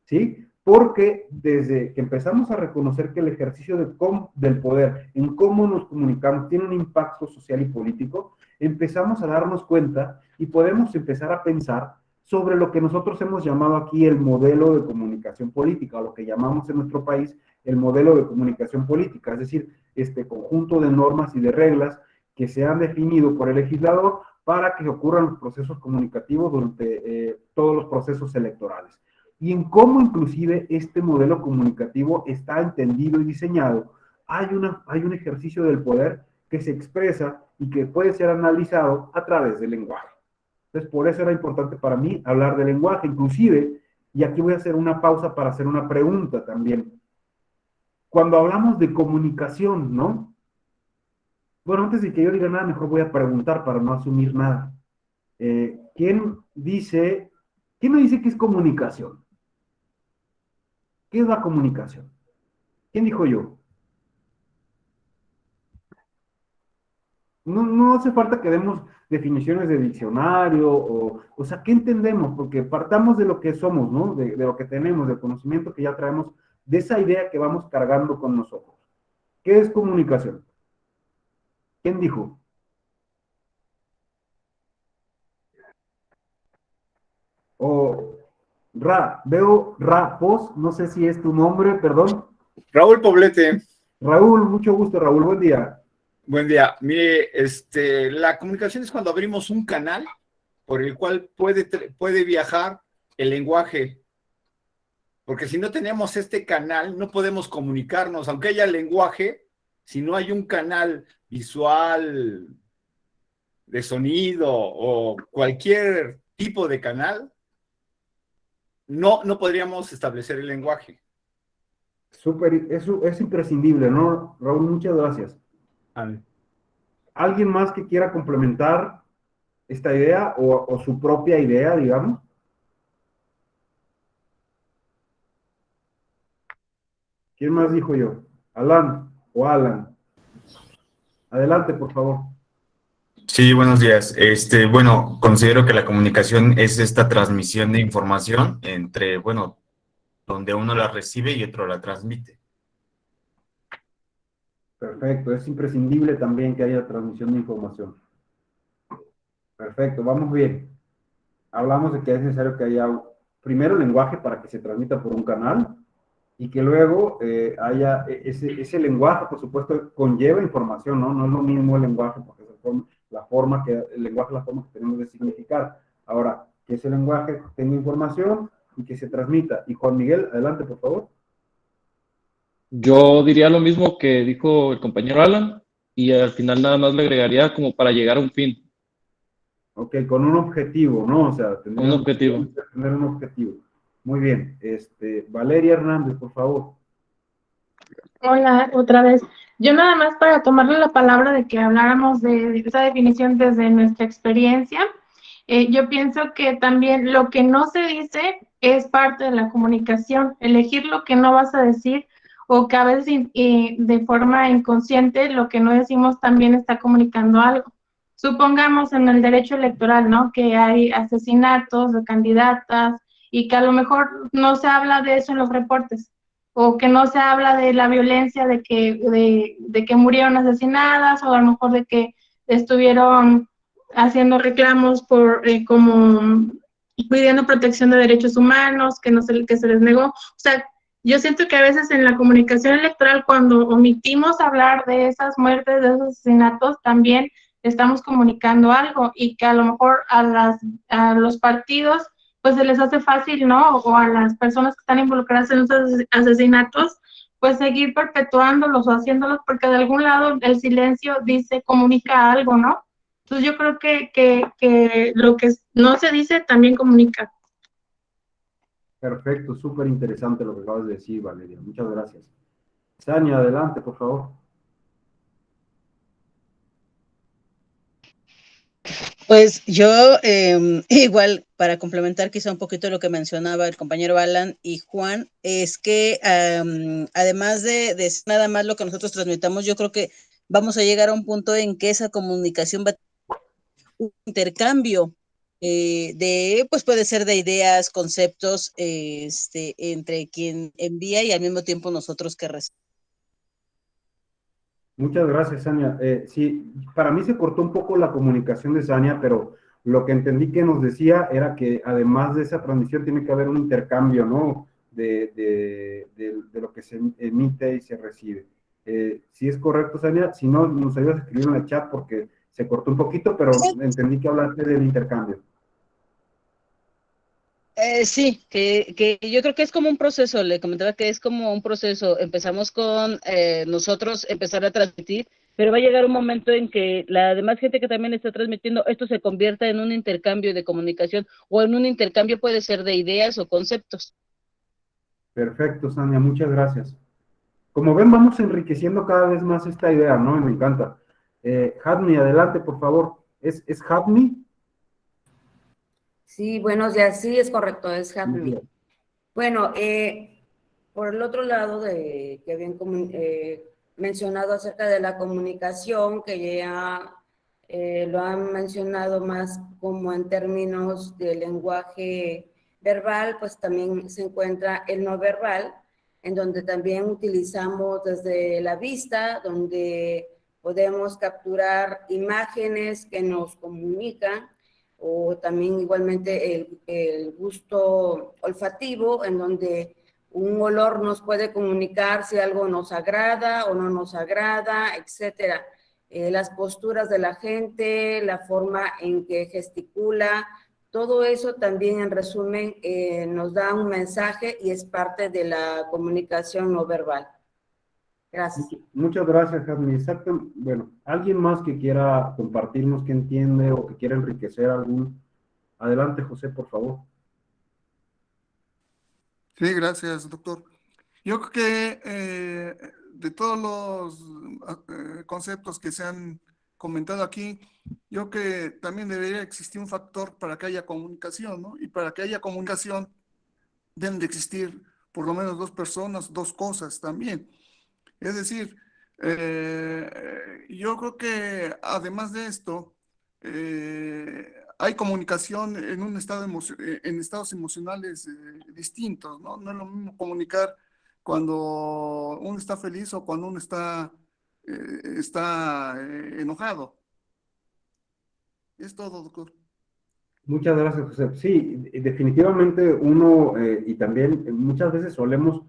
¿sí? Porque desde que empezamos a reconocer que el ejercicio del poder, en cómo nos comunicamos, tiene un impacto social y político, empezamos a darnos cuenta y podemos empezar a pensar sobre lo que nosotros hemos llamado aquí el modelo de comunicación política, o lo que llamamos en nuestro país el modelo de comunicación política, es decir, este conjunto de normas y de reglas que se han definido por el legislador para que ocurran los procesos comunicativos durante todos los procesos electorales. Y en cómo inclusive este modelo comunicativo está entendido y diseñado, hay un ejercicio del poder que se expresa y que puede ser analizado a través del lenguaje. Entonces, por eso era importante para mí hablar de lenguaje, inclusive, y aquí voy a hacer una pausa para hacer una pregunta también. Cuando hablamos de comunicación, ¿no? Bueno, antes de que yo diga nada, mejor voy a preguntar para no asumir nada. ¿Quién me dice qué es comunicación? ¿Qué es la comunicación? ¿Quién dijo yo? No hace falta que demos definiciones de diccionario, o sea, ¿qué entendemos? Porque partamos de lo que somos, ¿no? De lo que tenemos, del conocimiento que ya traemos, de esa idea que vamos cargando con nosotros. ¿Qué es comunicación? ¿Quién dijo? Veo Pos, no sé si es tu nombre, perdón. Raúl Poblete. Raúl, mucho gusto, Raúl, buen día. Buen día. Mire, la comunicación es cuando abrimos un canal por el cual puede viajar el lenguaje. Porque si no tenemos este canal, no podemos comunicarnos, aunque haya lenguaje, si no hay un canal visual, de sonido o cualquier tipo de canal, no podríamos establecer el lenguaje. Súper, eso es imprescindible, ¿no, Raúl? Muchas gracias. ¿Alguien más que quiera complementar esta idea o su propia idea, digamos? ¿Quién más dijo yo? Alan o Alan. Adelante, por favor. Sí, buenos días. Bueno, considero que la comunicación es esta transmisión de información entre, bueno, donde uno la recibe y otro la transmite. Perfecto, es imprescindible también que haya transmisión de información. Perfecto, vamos bien. Hablamos de que es necesario que haya primero el lenguaje para que se transmita por un canal y que luego haya ese lenguaje, por supuesto, conlleva información, ¿no? No es lo mismo el lenguaje, porque es el lenguaje es la forma que tenemos de significar. Ahora, que ese lenguaje tenga información y que se transmita. Y Juan Miguel, adelante, por favor. Yo diría lo mismo que dijo el compañero Alan y al final nada más le agregaría como para llegar a un fin. Ok, con un objetivo, ¿no? O sea, Un objetivo. tener un objetivo. Muy bien. Valeria Hernández, por favor. Hola, otra vez. Yo nada más para tomarle la palabra de que habláramos de esa definición desde nuestra experiencia, yo pienso que también lo que no se dice es parte de la comunicación. Elegir lo que no vas a decir o que a veces de forma inconsciente lo que no decimos también está comunicando algo. Supongamos en el derecho electoral, ¿no? Que hay asesinatos de candidatas y que a lo mejor no se habla de eso en los reportes o que no se habla de la violencia de que murieron asesinadas o a lo mejor de que estuvieron haciendo reclamos por como pidiendo protección de derechos humanos, que se les negó. O sea, yo siento que a veces en la comunicación electoral, cuando omitimos hablar de esas muertes, de esos asesinatos, también estamos comunicando algo y que a lo mejor a los partidos pues se les hace fácil, ¿no? O a las personas que están involucradas en los asesinatos, pues seguir perpetuándolos o haciéndolos, porque de algún lado el silencio comunica algo, ¿no? Entonces yo creo que lo que no se dice también comunica. Perfecto, súper interesante lo que acabas de decir, Valeria. Muchas gracias. Sania, adelante, por favor. Pues yo, igual, para complementar quizá un poquito lo que mencionaba el compañero Alan y Juan, es que además de nada más lo que nosotros transmitamos, yo creo que vamos a llegar a un punto en que esa comunicación va a tener un intercambio pues puede ser de ideas, conceptos, entre quien envía y al mismo tiempo nosotros que recibimos. Muchas gracias, Sania. Sí, para mí se cortó un poco la comunicación de Sania, pero lo que entendí que nos decía era que además de esa transmisión tiene que haber un intercambio, ¿no? De lo que se emite y se recibe. Si es correcto, Sania, si no, nos ayudas a escribir en el chat porque se cortó un poquito, pero entendí que hablaste del intercambio. Sí, que yo creo que es como un proceso, le comentaba que es como un proceso, empezamos con nosotros empezar a transmitir, pero va a llegar un momento en que la demás gente que también está transmitiendo, esto se convierta en un intercambio de comunicación o en un intercambio puede ser de ideas o conceptos. Perfecto, Sania, muchas gracias. Como ven, vamos enriqueciendo cada vez más esta idea, ¿no? Y me encanta. Hadmi, adelante, por favor. ¿Es Hadmi? Sí, buenos días. Sí, es correcto, es Hadmi. Bueno, por el otro lado de que habían mencionado acerca de la comunicación, que ya lo han mencionado más como en términos de lenguaje verbal, pues también se encuentra el no verbal, en donde también utilizamos desde la vista, donde podemos capturar imágenes que nos comunican, o también igualmente el gusto olfativo, en donde un olor nos puede comunicar si algo nos agrada o no nos agrada, etcétera. las posturas de la gente, la forma en que gesticula, todo eso también en resumen nos da un mensaje y es parte de la comunicación no verbal. Gracias. Muchas gracias, Jasmine. Exacto. Bueno, ¿alguien más que quiera compartirnos qué entiende o que quiera enriquecer algún? Adelante, José, por favor. Sí, gracias, doctor. Yo creo que de todos los conceptos que se han comentado aquí, yo creo que también debería existir un factor para que haya comunicación, ¿no? Y para que haya comunicación deben de existir por lo menos dos personas, dos cosas también. Es decir, yo creo que además de esto, hay comunicación en un estado en estados emocionales distintos, ¿no? No es lo mismo comunicar cuando uno está feliz o cuando uno está enojado. Es todo, doctor. Muchas gracias, José. Sí, definitivamente uno, y también muchas veces solemos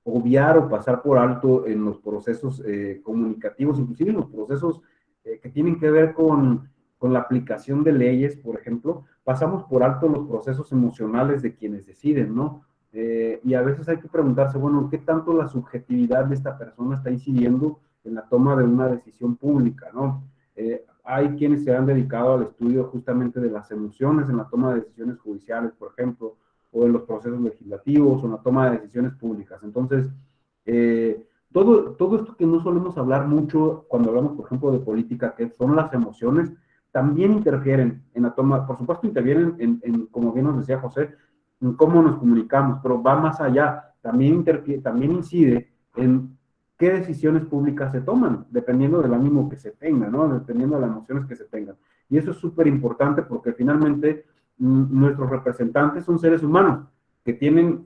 obviar o pasar por alto en los procesos comunicativos, inclusive en los procesos que tienen que ver con la aplicación de leyes, por ejemplo, pasamos por alto los procesos emocionales de quienes deciden, ¿no? Y a veces hay que preguntarse, bueno, ¿qué tanto la subjetividad de esta persona está incidiendo en la toma de una decisión pública, ¿no? Hay quienes se han dedicado al estudio justamente de las emociones en la toma de decisiones judiciales, por ejemplo, o en los procesos legislativos, o en la toma de decisiones públicas. Entonces, todo esto que no solemos hablar mucho cuando hablamos, por ejemplo, de política, que son las emociones, también interfieren en la toma, por supuesto interfieren en, como bien nos decía José, en cómo nos comunicamos, pero va más allá, también incide en qué decisiones públicas se toman, dependiendo del ánimo que se tenga, ¿no? Dependiendo de las emociones que se tengan. Y eso es súper importante porque finalmente nuestros representantes son seres humanos que tienen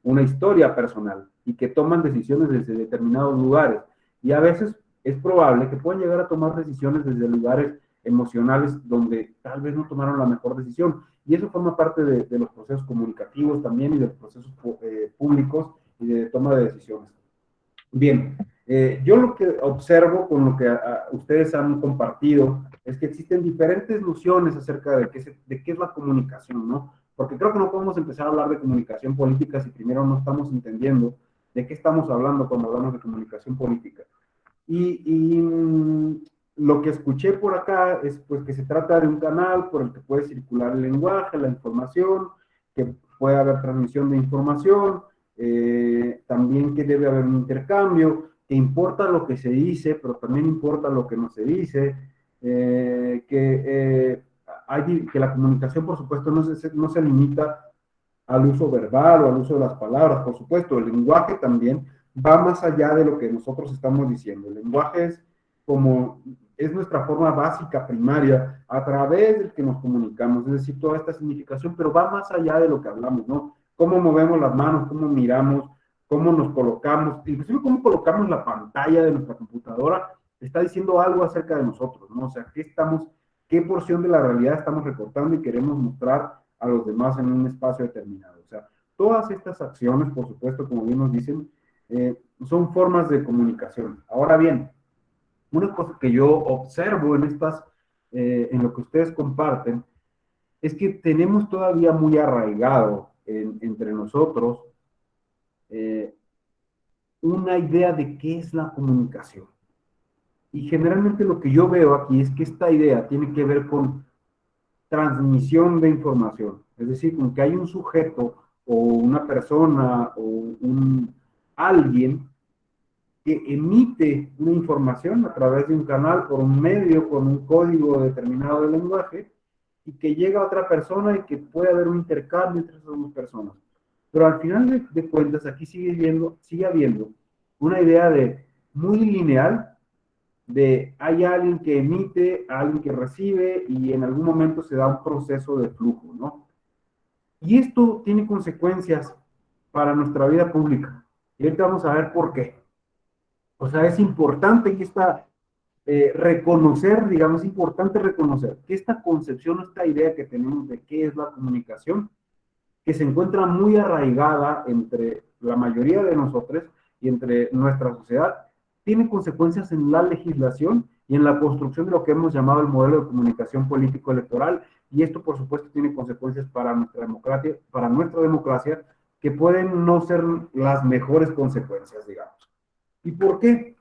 una historia personal y que toman decisiones desde determinados lugares. Y a veces es probable que puedan llegar a tomar decisiones desde lugares emocionales donde tal vez no tomaron la mejor decisión. Y eso forma parte de los procesos comunicativos también y de los procesos públicos y de toma de decisiones. Bien, yo lo que observo con lo que ustedes han compartido es que existen diferentes nociones acerca de qué es la comunicación, ¿no? Porque creo que no podemos empezar a hablar de comunicación política si primero no estamos entendiendo de qué estamos hablando cuando hablamos de comunicación política. Y lo que escuché por acá es pues que se trata de un canal por el que puede circular el lenguaje, la información, que puede haber transmisión de información, también que debe haber un intercambio, que importa lo que se dice, pero también importa lo que no se dice, que la comunicación, por supuesto, no se limita al uso verbal o al uso de las palabras, por supuesto, el lenguaje también va más allá de lo que nosotros estamos diciendo. El lenguaje es nuestra forma básica, primaria, a través del que nos comunicamos, es decir, toda esta significación, pero va más allá de lo que hablamos, ¿no? Cómo movemos las manos, cómo miramos, cómo nos colocamos, inclusive cómo colocamos la pantalla de nuestra computadora, está diciendo algo acerca de nosotros, ¿no? O sea, qué porción de la realidad estamos recortando y queremos mostrar a los demás en un espacio determinado. O sea, todas estas acciones, por supuesto, como bien nos dicen, son formas de comunicación. Ahora bien, una cosa que yo observo en lo que ustedes comparten, es que tenemos todavía muy arraigado entre nosotros una idea de qué es la comunicación. Y generalmente lo que yo veo aquí es que esta idea tiene que ver con transmisión de información, es decir, con que hay un sujeto o una persona o alguien que emite una información a través de un canal, por un medio, con un código determinado de lenguaje, y que llega a otra persona y que puede haber un intercambio entre esas dos personas. Pero al final de cuentas, aquí sigue habiendo una idea muy lineal de hay alguien que emite, alguien que recibe, y en algún momento se da un proceso de flujo, ¿no? Y esto tiene consecuencias para nuestra vida pública. Y ahorita vamos a ver por qué. O sea, es importante que reconocer que esta concepción, esta idea que tenemos de qué es la comunicación, que se encuentra muy arraigada entre la mayoría de nosotros y entre nuestra sociedad, tiene consecuencias en la legislación y y en la construcción de lo que hemos llamado el modelo de comunicación político-electoral, y esto por supuesto tiene consecuencias para nuestra democracia, que pueden no ser las mejores consecuencias, digamos. ¿Y por qué?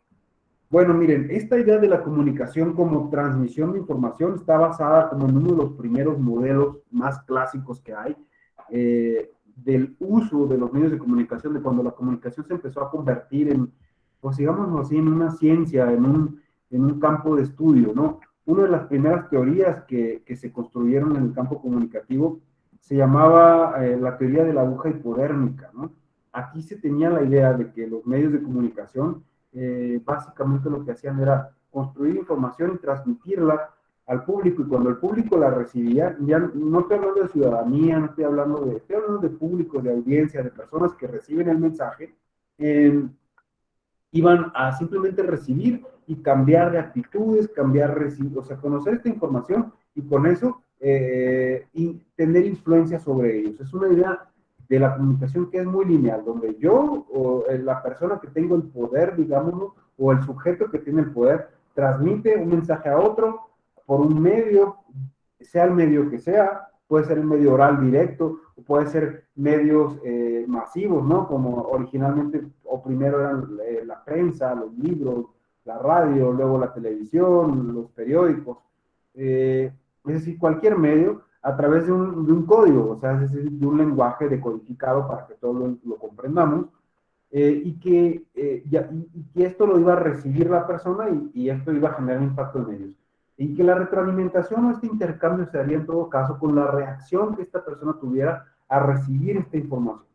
Bueno, miren, esta idea de la comunicación como transmisión de información está basada como en uno de los primeros modelos más clásicos que hay, del uso de los medios de comunicación, de cuando la comunicación se empezó a convertir en, pues digámoslo así, en una ciencia, en un campo de estudio, ¿no? Una de las primeras teorías que se construyeron en el campo comunicativo se llamaba la teoría de la aguja hipodérmica, ¿no? Aquí se tenía la idea de que los medios de comunicación básicamente lo que hacían era construir información y transmitirla al público, y cuando el público la recibía, ya no estoy hablando de ciudadanía, no estoy hablando de público, de audiencia, de personas que reciben el mensaje, iban a simplemente recibir y cambiar de actitudes, o sea, conocer esta información y con eso y tener influencia sobre ellos. Es una idea de la comunicación que es muy lineal, donde yo o la persona que tengo el poder, digámoslo, o el sujeto que tiene el poder, transmite un mensaje a otro por un medio, sea el medio que sea, puede ser el medio oral directo, o puede ser medios masivos, ¿no? Como originalmente, o primero eran la prensa, los libros, la radio, luego la televisión, los periódicos, es decir, cualquier medio a través de un código, o sea, es decir, de un lenguaje decodificado para que todos lo comprendamos, y que esto lo iba a recibir la persona y esto iba a generar impacto en ellos. Y que la retroalimentación o este intercambio se haría en todo caso con la reacción que esta persona tuviera a recibir esta información.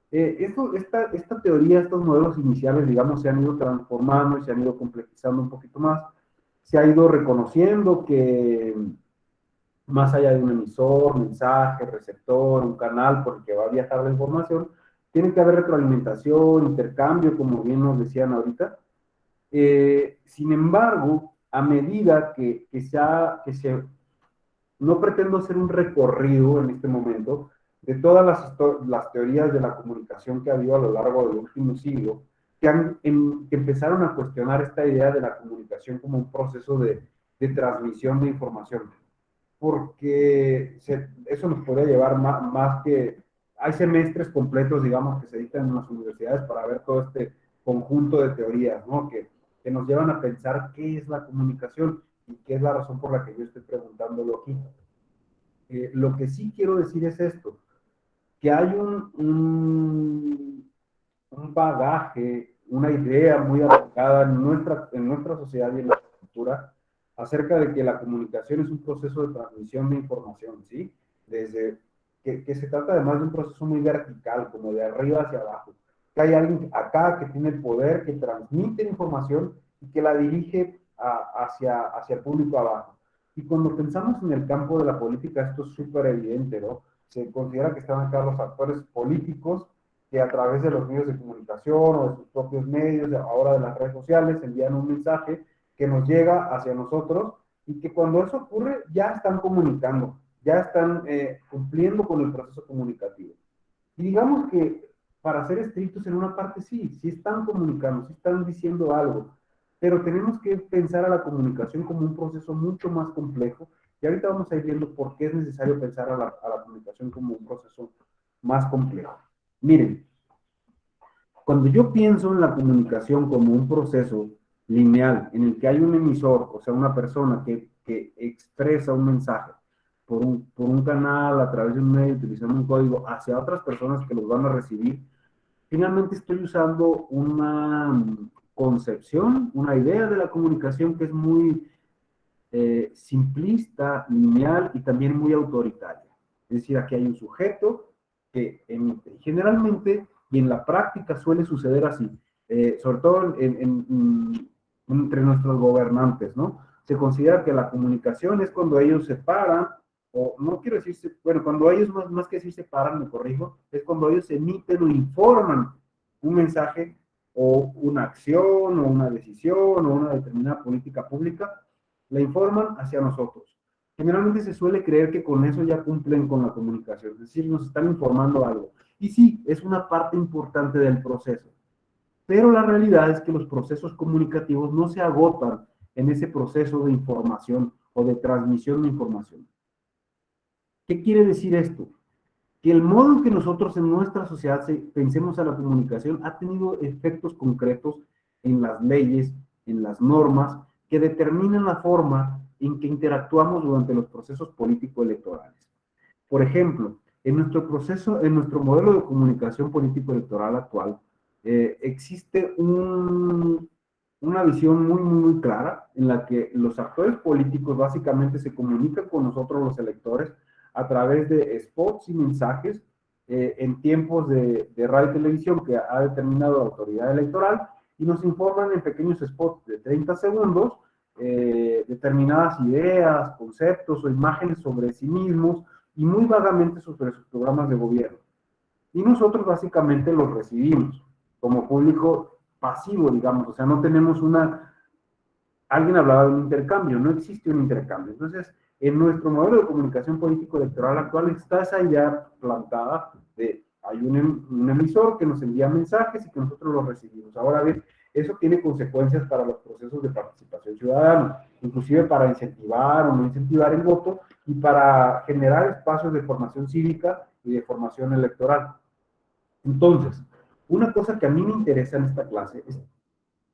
Esta teoría, estos modelos iniciales, digamos, se han ido transformando y se han ido complejizando un poquito más. Se ha ido reconociendo que más allá de un emisor, mensaje, receptor, un canal por el que va a viajar la información, tiene que haber retroalimentación, intercambio, como bien nos decían ahorita. Sin embargo, a medida no pretendo hacer un recorrido en este momento de todas las teorías de la comunicación que ha habido a lo largo del último siglo, que empezaron a cuestionar esta idea de la comunicación como un proceso de transmisión de información. Porque eso nos podría llevar más que... Hay semestres completos, digamos, que se dictan en las universidades para ver todo este conjunto de teorías, ¿no? Que nos llevan a pensar qué es la comunicación y qué es la razón por la que yo estoy preguntándolo aquí. Lo que sí quiero decir es esto, que hay un bagaje, una idea muy arraigada en nuestra sociedad y en la cultura acerca de que la comunicación es un proceso de transmisión de información, ¿sí? Desde que se trata además de un proceso muy vertical, como de arriba hacia abajo. Que hay alguien acá que tiene el poder, que transmite la información y que la dirige hacia el público abajo. Y cuando pensamos en el campo de la política, esto es súper evidente, ¿no? Se considera que están acá los actores políticos que a través de los medios de comunicación o de sus propios medios, ahora de las redes sociales, envían un mensaje que nos llega hacia nosotros y que cuando eso ocurre ya están comunicando, ya están cumpliendo con el proceso comunicativo. Y digamos que para ser estrictos en una parte sí están comunicando, sí están diciendo algo, pero tenemos que pensar a la comunicación como un proceso mucho más complejo y ahorita vamos a ir viendo por qué es necesario pensar a la comunicación como un proceso más complejo. Miren, cuando yo pienso en la comunicación como un proceso lineal en el que hay un emisor, o sea, una persona que expresa un mensaje por un canal, a través de un medio, utilizando un código, hacia otras personas que los van a recibir, finalmente estoy usando una concepción, una idea de la comunicación que es muy simplista, lineal y también muy autoritaria. Es decir, aquí hay un sujeto que generalmente y en la práctica suele suceder así, sobre todo entre nuestros gobernantes, ¿no? Se considera que la comunicación es cuando ellos se paran, o no quiero decir, bueno, cuando ellos más que decir se paran, me corrijo, es cuando ellos emiten o informan un mensaje o una acción o una decisión o una determinada política pública, la informan hacia nosotros. Generalmente se suele creer que con eso ya cumplen con la comunicación, es decir, nos están informando algo. Y sí, es una parte importante del proceso. Pero la realidad es que los procesos comunicativos no se agotan en ese proceso de información o de transmisión de información. ¿Qué quiere decir esto? Que el modo en que nosotros en nuestra sociedad pensemos a la comunicación ha tenido efectos concretos en las leyes, en las normas, que determinan la forma en que interactuamos durante los procesos político-electorales. Por ejemplo, en nuestro modelo de comunicación político-electoral actual, existe una visión muy clara en la que los actores políticos básicamente se comunican con nosotros los electores a través de spots y mensajes en tiempos de radio y televisión que ha determinado la autoridad electoral, y nos informan en pequeños spots de 30 segundos determinadas ideas, conceptos o imágenes sobre sí mismos y muy vagamente sobre sus programas de gobierno. Y nosotros básicamente los recibimos como público pasivo, digamos, o sea, no tenemos alguien hablaba de un intercambio, no existe un intercambio. Entonces, en nuestro modelo de comunicación político-electoral actual está esa idea plantada de hay un emisor que nos envía mensajes y que nosotros los recibimos. Ahora bien, eso tiene consecuencias para los procesos de participación ciudadana, inclusive para incentivar o no incentivar el voto y para generar espacios de formación cívica y de formación electoral. Entonces, una cosa que a mí me interesa en esta clase es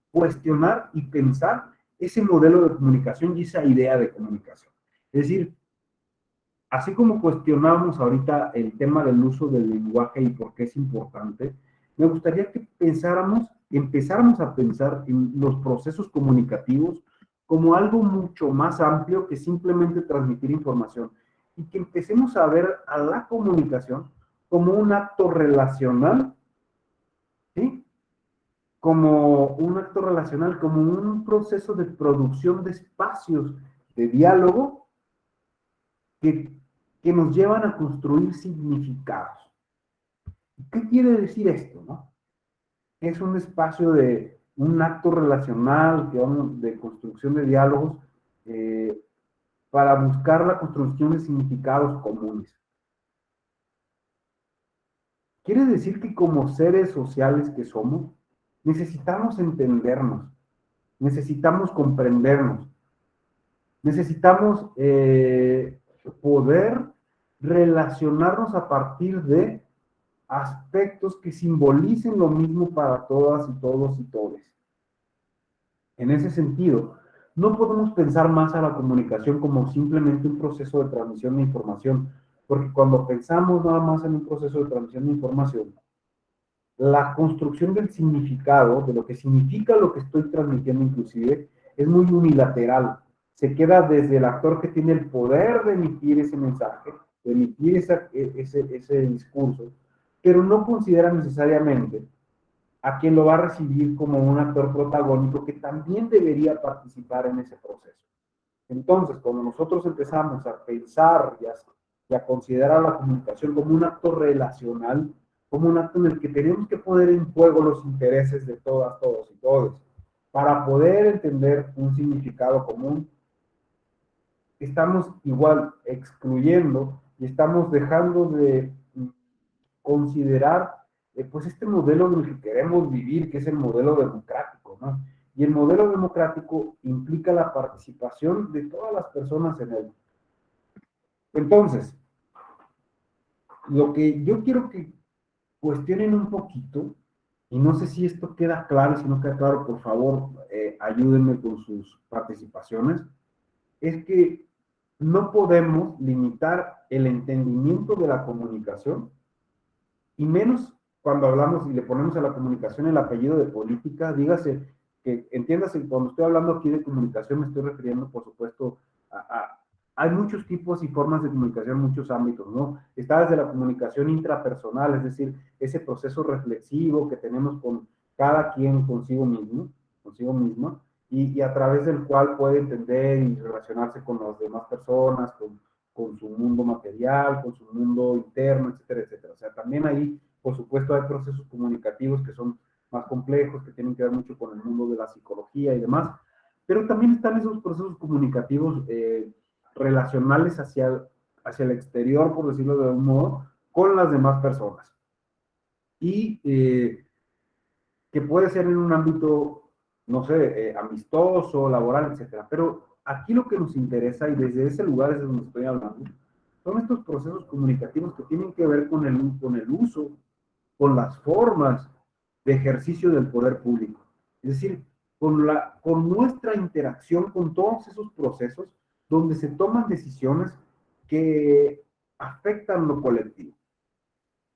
cuestionar y pensar ese modelo de comunicación y esa idea de comunicación. Es decir, así como cuestionamos ahorita el tema del uso del lenguaje y por qué es importante, me gustaría que empezáramos a pensar en los procesos comunicativos como algo mucho más amplio que simplemente transmitir información, y que empecemos a ver a la comunicación como un acto relacional, ¿sí? Como un acto relacional, como un proceso de producción de espacios de diálogo que nos llevan a construir significados. ¿Qué quiere decir esto, no? Es un espacio de un acto relacional, de construcción de diálogos, para buscar la construcción de significados comunes. Quiere decir que como seres sociales que somos, necesitamos entendernos, necesitamos comprendernos, necesitamos poder relacionarnos a partir de aspectos que simbolicen lo mismo para todas y todos y todes. En ese sentido, no podemos pensar más a la comunicación como simplemente un proceso de transmisión de información, porque cuando pensamos nada más en un proceso de transmisión de información, la construcción del significado, de lo que significa lo que estoy transmitiendo inclusive, es muy unilateral. Se queda desde el actor que tiene el poder de emitir ese mensaje, de emitir ese discurso, pero no considera necesariamente a quien lo va a recibir como un actor protagónico que también debería participar en ese proceso. Entonces, cuando nosotros empezamos a pensar y a considerar la comunicación como un acto relacional, como un acto en el que tenemos que poner en juego los intereses de todas, todos y todos, para poder entender un significado común, estamos igual excluyendo y estamos dejando de considerar pues este modelo en el que queremos vivir, que es el modelo democrático, ¿no? Y el modelo democrático implica la participación de todas las personas en él. Entonces, lo que yo quiero que cuestionen un poquito, y no sé si esto queda claro, si no queda claro, por favor, ayúdenme con sus participaciones, es que no podemos limitar el entendimiento de la comunicación, y menos cuando hablamos y le ponemos a la comunicación el apellido de política. Dígase, que entiéndase, cuando estoy hablando aquí de comunicación me estoy refiriendo, por supuesto, hay muchos tipos y formas de comunicación, muchos ámbitos, ¿no? Está desde la comunicación intrapersonal, es decir, ese proceso reflexivo que tenemos con cada quien consigo mismo, consigo misma, y a través del cual puede entender y relacionarse con las demás personas, con su mundo material, con su mundo interno, etcétera, etcétera. O sea, también ahí, por supuesto, hay procesos comunicativos que son más complejos, que tienen que ver mucho con el mundo de la psicología y demás, pero también están esos procesos comunicativos relacionales hacia el exterior, por decirlo de algún modo, con las demás personas. Y que puede ser en un ámbito no sé, amistoso, laboral, etcétera. Pero aquí lo que nos interesa, y desde ese lugar es donde estoy hablando, son estos procesos comunicativos que tienen que ver con el uso, con las formas de ejercicio del poder público. Es decir, con nuestra interacción con todos esos procesos donde se toman decisiones que afectan lo colectivo,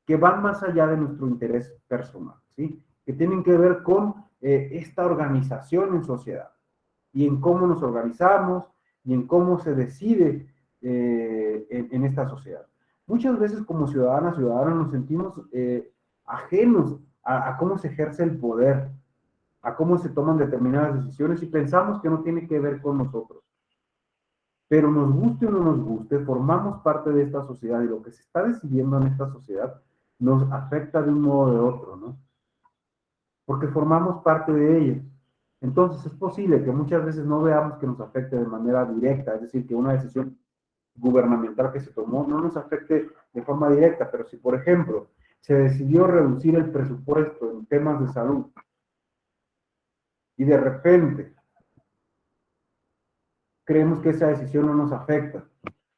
que van más allá de nuestro interés personal, ¿sí? Que tienen que ver con esta organización en sociedad y en cómo nos organizamos y en cómo se decide en esta sociedad. Muchas veces como ciudadanos nos sentimos ajenos a cómo se ejerce el poder, a cómo se toman determinadas decisiones y pensamos que no tiene que ver con nosotros. Pero nos guste o no nos guste, formamos parte de esta sociedad y lo que se está decidiendo en esta sociedad nos afecta de un modo o de otro, ¿no? Porque formamos parte de ella. Entonces es posible que muchas veces no veamos que nos afecte de manera directa, es decir, que una decisión gubernamental que se tomó no nos afecte de forma directa, pero si por ejemplo se decidió reducir el presupuesto en temas de salud y de repente creemos que esa decisión no nos afecta,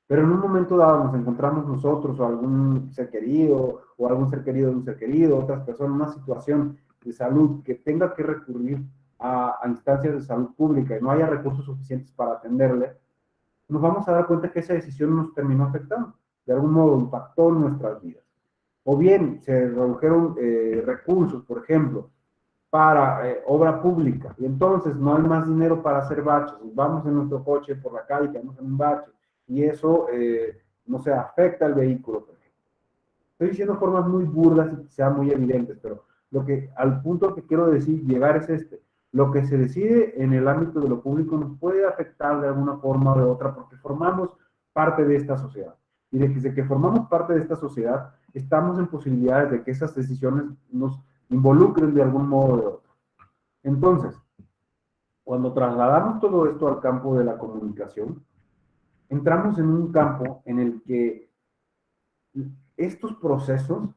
pero en un momento dado nos encontramos nosotros o algún ser querido o algún ser querido de un ser querido, otras personas, una situación de salud que tenga que recurrir a instancias de salud pública y no haya recursos suficientes para atenderle, nos vamos a dar cuenta que esa decisión nos terminó afectando, de algún modo impactó en nuestras vidas. O bien se redujeron recursos, por ejemplo, para obra pública, y entonces no hay más dinero para hacer baches, vamos en nuestro coche por la calle, quedamos en un bache, y eso, no sé, afecta al vehículo, por ejemplo. Estoy diciendo formas muy burdas y quizá muy evidentes, pero al punto que quiero decir, llegar es este. Lo que se decide en el ámbito de lo público nos puede afectar de alguna forma o de otra porque formamos parte de esta sociedad. Y desde que formamos parte de esta sociedad, estamos en posibilidades de que esas decisiones nos involucren de algún modo o de otro. Entonces, cuando trasladamos todo esto al campo de la comunicación, entramos en un campo en el que estos procesos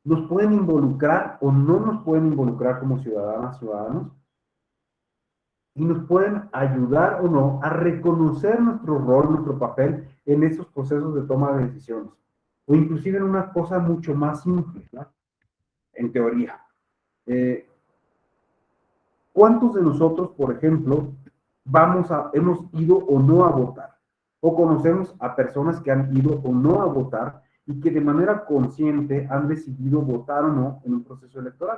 nos pueden involucrar o no nos pueden involucrar como ciudadanos, y nos pueden ayudar o no a reconocer nuestro rol, nuestro papel en esos procesos de toma de decisiones, o inclusive en una cosa mucho más simple, ¿no? En teoría. ¿Cuántos de nosotros, por ejemplo, hemos ido o no a votar? O conocemos a personas que han ido o no a votar y que de manera consciente han decidido votar o no en un proceso electoral.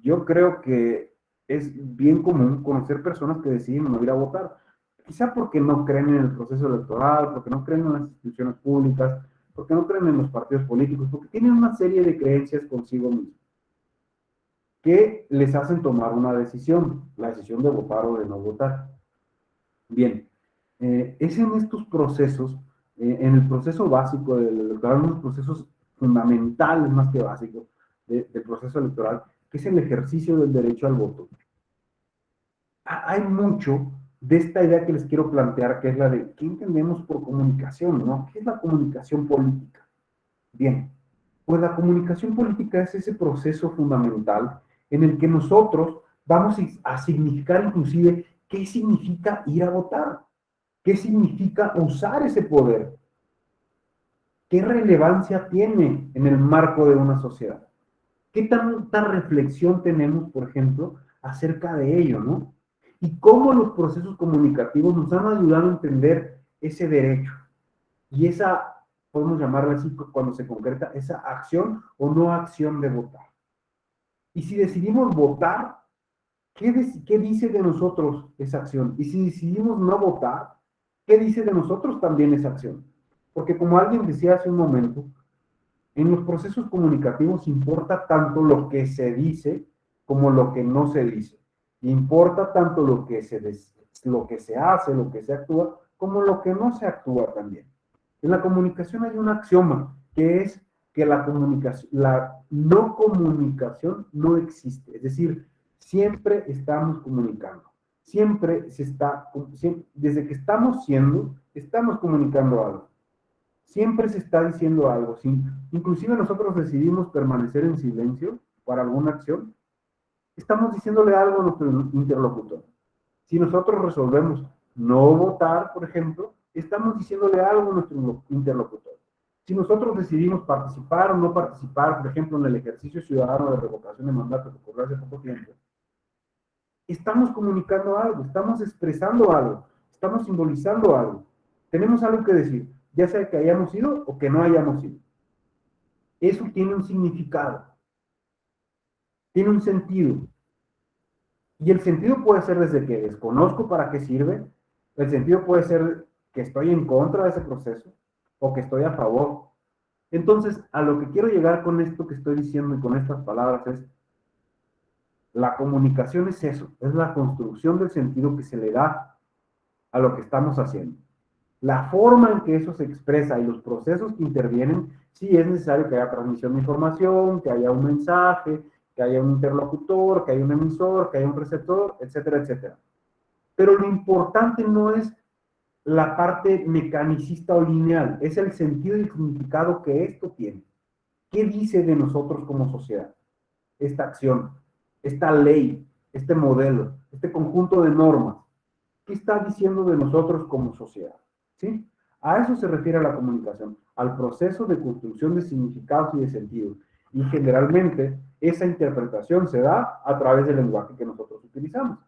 Yo creo que es bien común conocer personas que deciden no ir a votar, quizá porque no creen en el proceso electoral, porque no creen en las instituciones públicas, porque no creen en los partidos políticos, porque tienen una serie de creencias consigo mismos que les hacen tomar una decisión, la decisión de votar o de no votar. Bien, es en estos procesos, en el proceso básico del electoral, unos procesos fundamentales más que básicos del proceso electoral, que es el ejercicio del derecho al voto. Hay mucho de esta idea que les quiero plantear, que es la de ¿qué entendemos por comunicación, no? ¿Qué es la comunicación política? Bien, pues la comunicación política es ese proceso fundamental en el que nosotros vamos a significar inclusive qué significa ir a votar, qué significa usar ese poder, qué relevancia tiene en el marco de una sociedad, qué tanta reflexión tenemos, por ejemplo, acerca de ello, ¿no? Y cómo los procesos comunicativos nos han ayudado a entender ese derecho y esa, podemos llamarla así cuando se concreta, esa acción o no acción de votar. Y si decidimos votar, ¿qué dice de nosotros esa acción? Y si decidimos no votar, ¿qué dice de nosotros también esa acción? Porque como alguien decía hace un momento, en los procesos comunicativos importa tanto lo que se dice como lo que no se dice. Importa tanto lo que se hace, lo que se actúa, como lo que no se actúa también. En la comunicación hay un axioma, que es que la no comunicación no existe. Es decir, siempre estamos comunicando. Desde que estamos comunicando algo. Siempre se está diciendo algo. ¿Sí? Inclusive nosotros decidimos permanecer en silencio para alguna acción. estamos diciéndole algo a nuestro interlocutor. Si nosotros resolvemos no votar, por ejemplo, estamos diciéndole algo a nuestro interlocutor. Si nosotros decidimos participar o no participar, por ejemplo, en el ejercicio ciudadano de revocación de mandato que ocurrió hace poco tiempo, estamos comunicando algo, estamos expresando algo, estamos simbolizando algo. Tenemos algo que decir, ya sea que hayamos ido o que no hayamos ido. Eso tiene un significado, tiene un sentido. Y el sentido puede ser desde que desconozco para qué sirve, el sentido puede ser que estoy en contra de ese proceso o que estoy a favor. Entonces, a lo que quiero llegar con esto que estoy diciendo y con estas palabras es, la comunicación es eso, es la construcción del sentido que se le da a lo que estamos haciendo. La forma en que eso se expresa y los procesos que intervienen, sí es necesario que haya transmisión de información, que haya un mensaje, que haya un interlocutor, que haya un emisor, que haya un receptor, etcétera, etcétera. Pero lo importante no es la parte mecanicista o lineal, es el sentido y el significado que esto tiene. ¿Qué dice de nosotros como sociedad? Esta acción, esta ley, este modelo, este conjunto de normas. ¿Qué está diciendo de nosotros como sociedad? ¿Sí? A eso se refiere la comunicación, al proceso de construcción de significados y de sentidos. Y generalmente esa interpretación se da a través del lenguaje que nosotros utilizamos.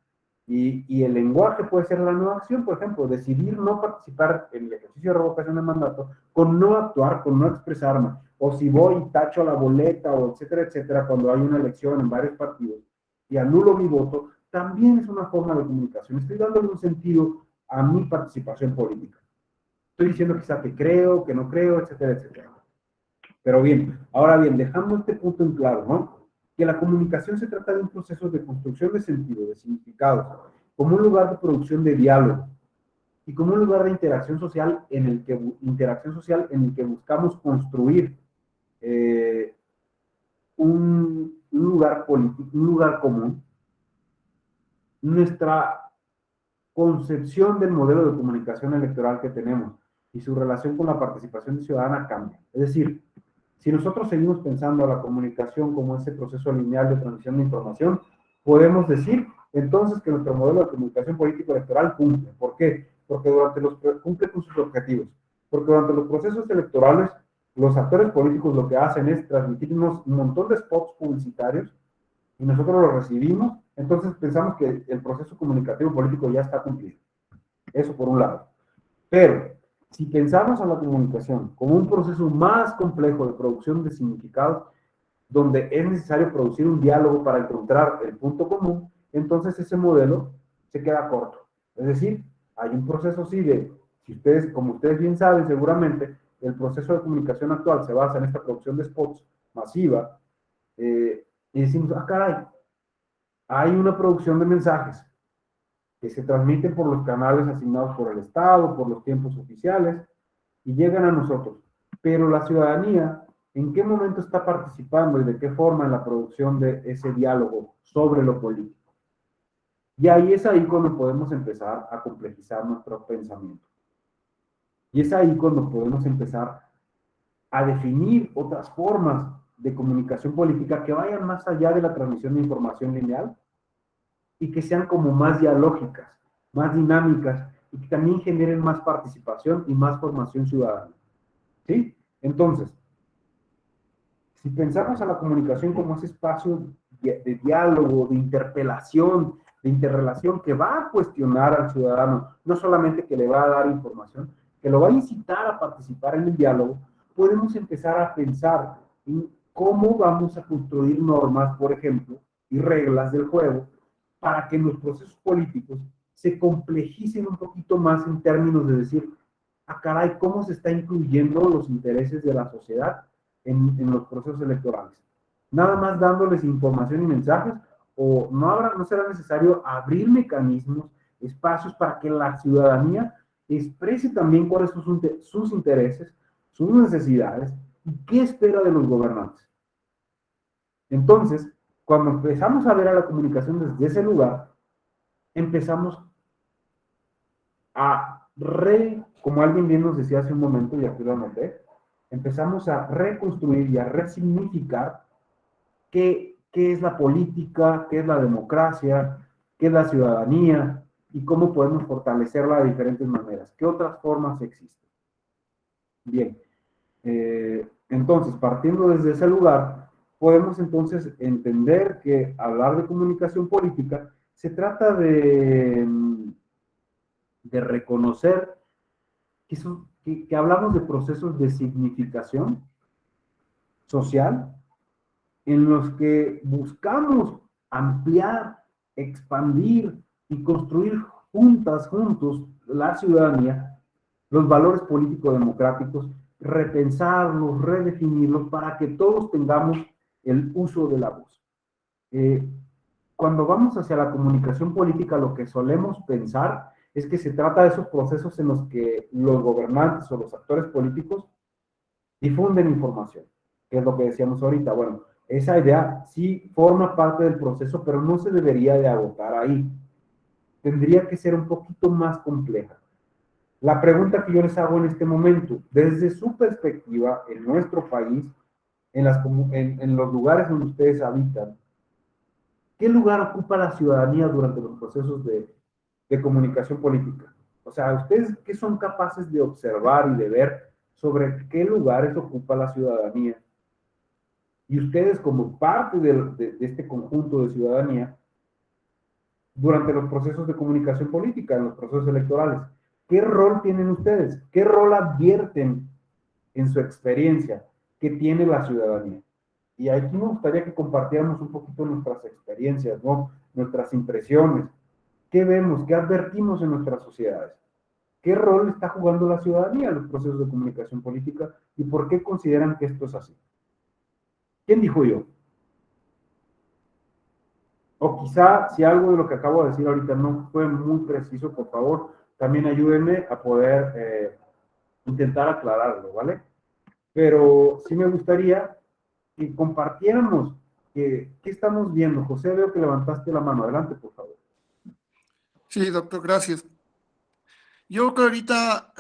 Y el lenguaje puede ser la nueva acción, por ejemplo, decidir no participar en el ejercicio de revocación de mandato con no actuar, con no expresarme. O si voy y tacho la boleta, o etcétera, etcétera, cuando hay una elección en varios partidos y anulo mi voto, también es una forma de comunicación. Estoy dándole un sentido a mi participación política. Estoy diciendo quizá que creo, que no creo, etcétera, etcétera. Pero bien, ahora bien, dejando este punto en claro, ¿no? Que la comunicación se trata de un proceso de construcción de sentido, de significados, como un lugar de producción de diálogo y como un lugar de interacción social en el que buscamos construir un lugar político, un lugar común. Nuestra concepción del modelo de comunicación electoral que tenemos y su relación con la participación ciudadana cambia. Es decir, si nosotros seguimos pensando a la comunicación como ese proceso lineal de transmisión de información, podemos decir entonces que nuestro modelo de comunicación político-electoral cumple. ¿Por qué? Porque cumple con sus objetivos. Porque durante los procesos electorales, los actores políticos lo que hacen es transmitirnos un montón de spots publicitarios y nosotros los recibimos, entonces pensamos que el proceso comunicativo político ya está cumplido. Eso por un lado. Pero si pensamos a la comunicación como un proceso más complejo de producción de significados, donde es necesario producir un diálogo para encontrar el punto común, entonces ese modelo se queda corto. Es decir, hay un proceso así de, como ustedes bien saben seguramente, el proceso de comunicación actual se basa en esta producción de spots masiva, y decimos, ah, caray, hay una producción de mensajes que se transmiten por los canales asignados por el Estado, por los tiempos oficiales, y llegan a nosotros. Pero la ciudadanía, ¿en qué momento está participando y de qué forma en la producción de ese diálogo sobre lo político? Y ahí es ahí cuando podemos empezar a complejizar nuestro pensamiento. Y es ahí cuando podemos empezar a definir otras formas de comunicación política que vayan más allá de la transmisión de información lineal y que sean como más dialógicas, más dinámicas y que también generen más participación y más formación ciudadana. ¿Sí? Entonces, si pensamos a la comunicación como ese espacio de diálogo, de interpelación, de interrelación que va a cuestionar al ciudadano, no solamente que le va a dar información, que lo va a incitar a participar en el diálogo, podemos empezar a pensar en cómo vamos a construir normas, por ejemplo, y reglas del juego para que los procesos políticos se complejicen un poquito más en términos de decir, ah, caray, ¿cómo se está incluyendo los intereses de la sociedad en los procesos electorales? Nada más dándoles información y mensajes, o no será necesario abrir mecanismos, espacios para que la ciudadanía exprese también cuáles son sus intereses, sus necesidades y qué espera de los gobernantes. Entonces, cuando empezamos a ver a la comunicación desde ese lugar, empezamos a como alguien bien nos decía hace un momento, y aquí lo anoté, empezamos a reconstruir y a resignificar qué qué es la política, qué es la democracia, qué es la ciudadanía y cómo podemos fortalecerla de diferentes maneras. ¿Qué otras formas existen? Bien, entonces, partiendo desde ese lugar, podemos entonces entender que hablar de comunicación política se trata de reconocer que hablamos de procesos de significación social en los que buscamos ampliar, expandir y construir juntos, la ciudadanía, los valores político-democráticos, repensarlos, redefinirlos para que todos tengamos el uso de la voz. Cuando vamos hacia la comunicación política, lo que solemos pensar es que se trata de esos procesos en los que los gobernantes o los actores políticos difunden información, que es lo que decíamos ahorita. Bueno, esa idea sí forma parte del proceso, pero no se debería de agotar ahí. Tendría que ser un poquito más compleja. La pregunta que yo les hago en este momento, desde su perspectiva, en nuestro país, en los lugares donde ustedes habitan, ¿qué lugar ocupa la ciudadanía durante los procesos de comunicación política? O sea, ¿ustedes qué son capaces de observar y de ver sobre qué lugares ocupa la ciudadanía? Y ustedes, como parte de este conjunto de ciudadanía, durante los procesos de comunicación política, en los procesos electorales, ¿qué rol tienen ustedes? ¿Qué rol advierten en su experiencia que tiene la ciudadanía? Y aquí me gustaría que compartiéramos un poquito nuestras experiencias, ¿no? Nuestras impresiones. ¿Qué vemos? ¿Qué advertimos en nuestras sociedades? ¿Qué rol está jugando la ciudadanía en los procesos de comunicación política? ¿Y por qué consideran que esto es así? ¿Quién dijo yo? O quizá, si algo de lo que acabo de decir ahorita no fue muy preciso, por favor, también ayúdenme a poder intentar aclararlo, ¿vale? Pero sí me gustaría que compartiéramos qué estamos viendo. José, veo que levantaste la mano. Adelante, por favor. Sí, doctor, gracias. Yo creo que ahorita,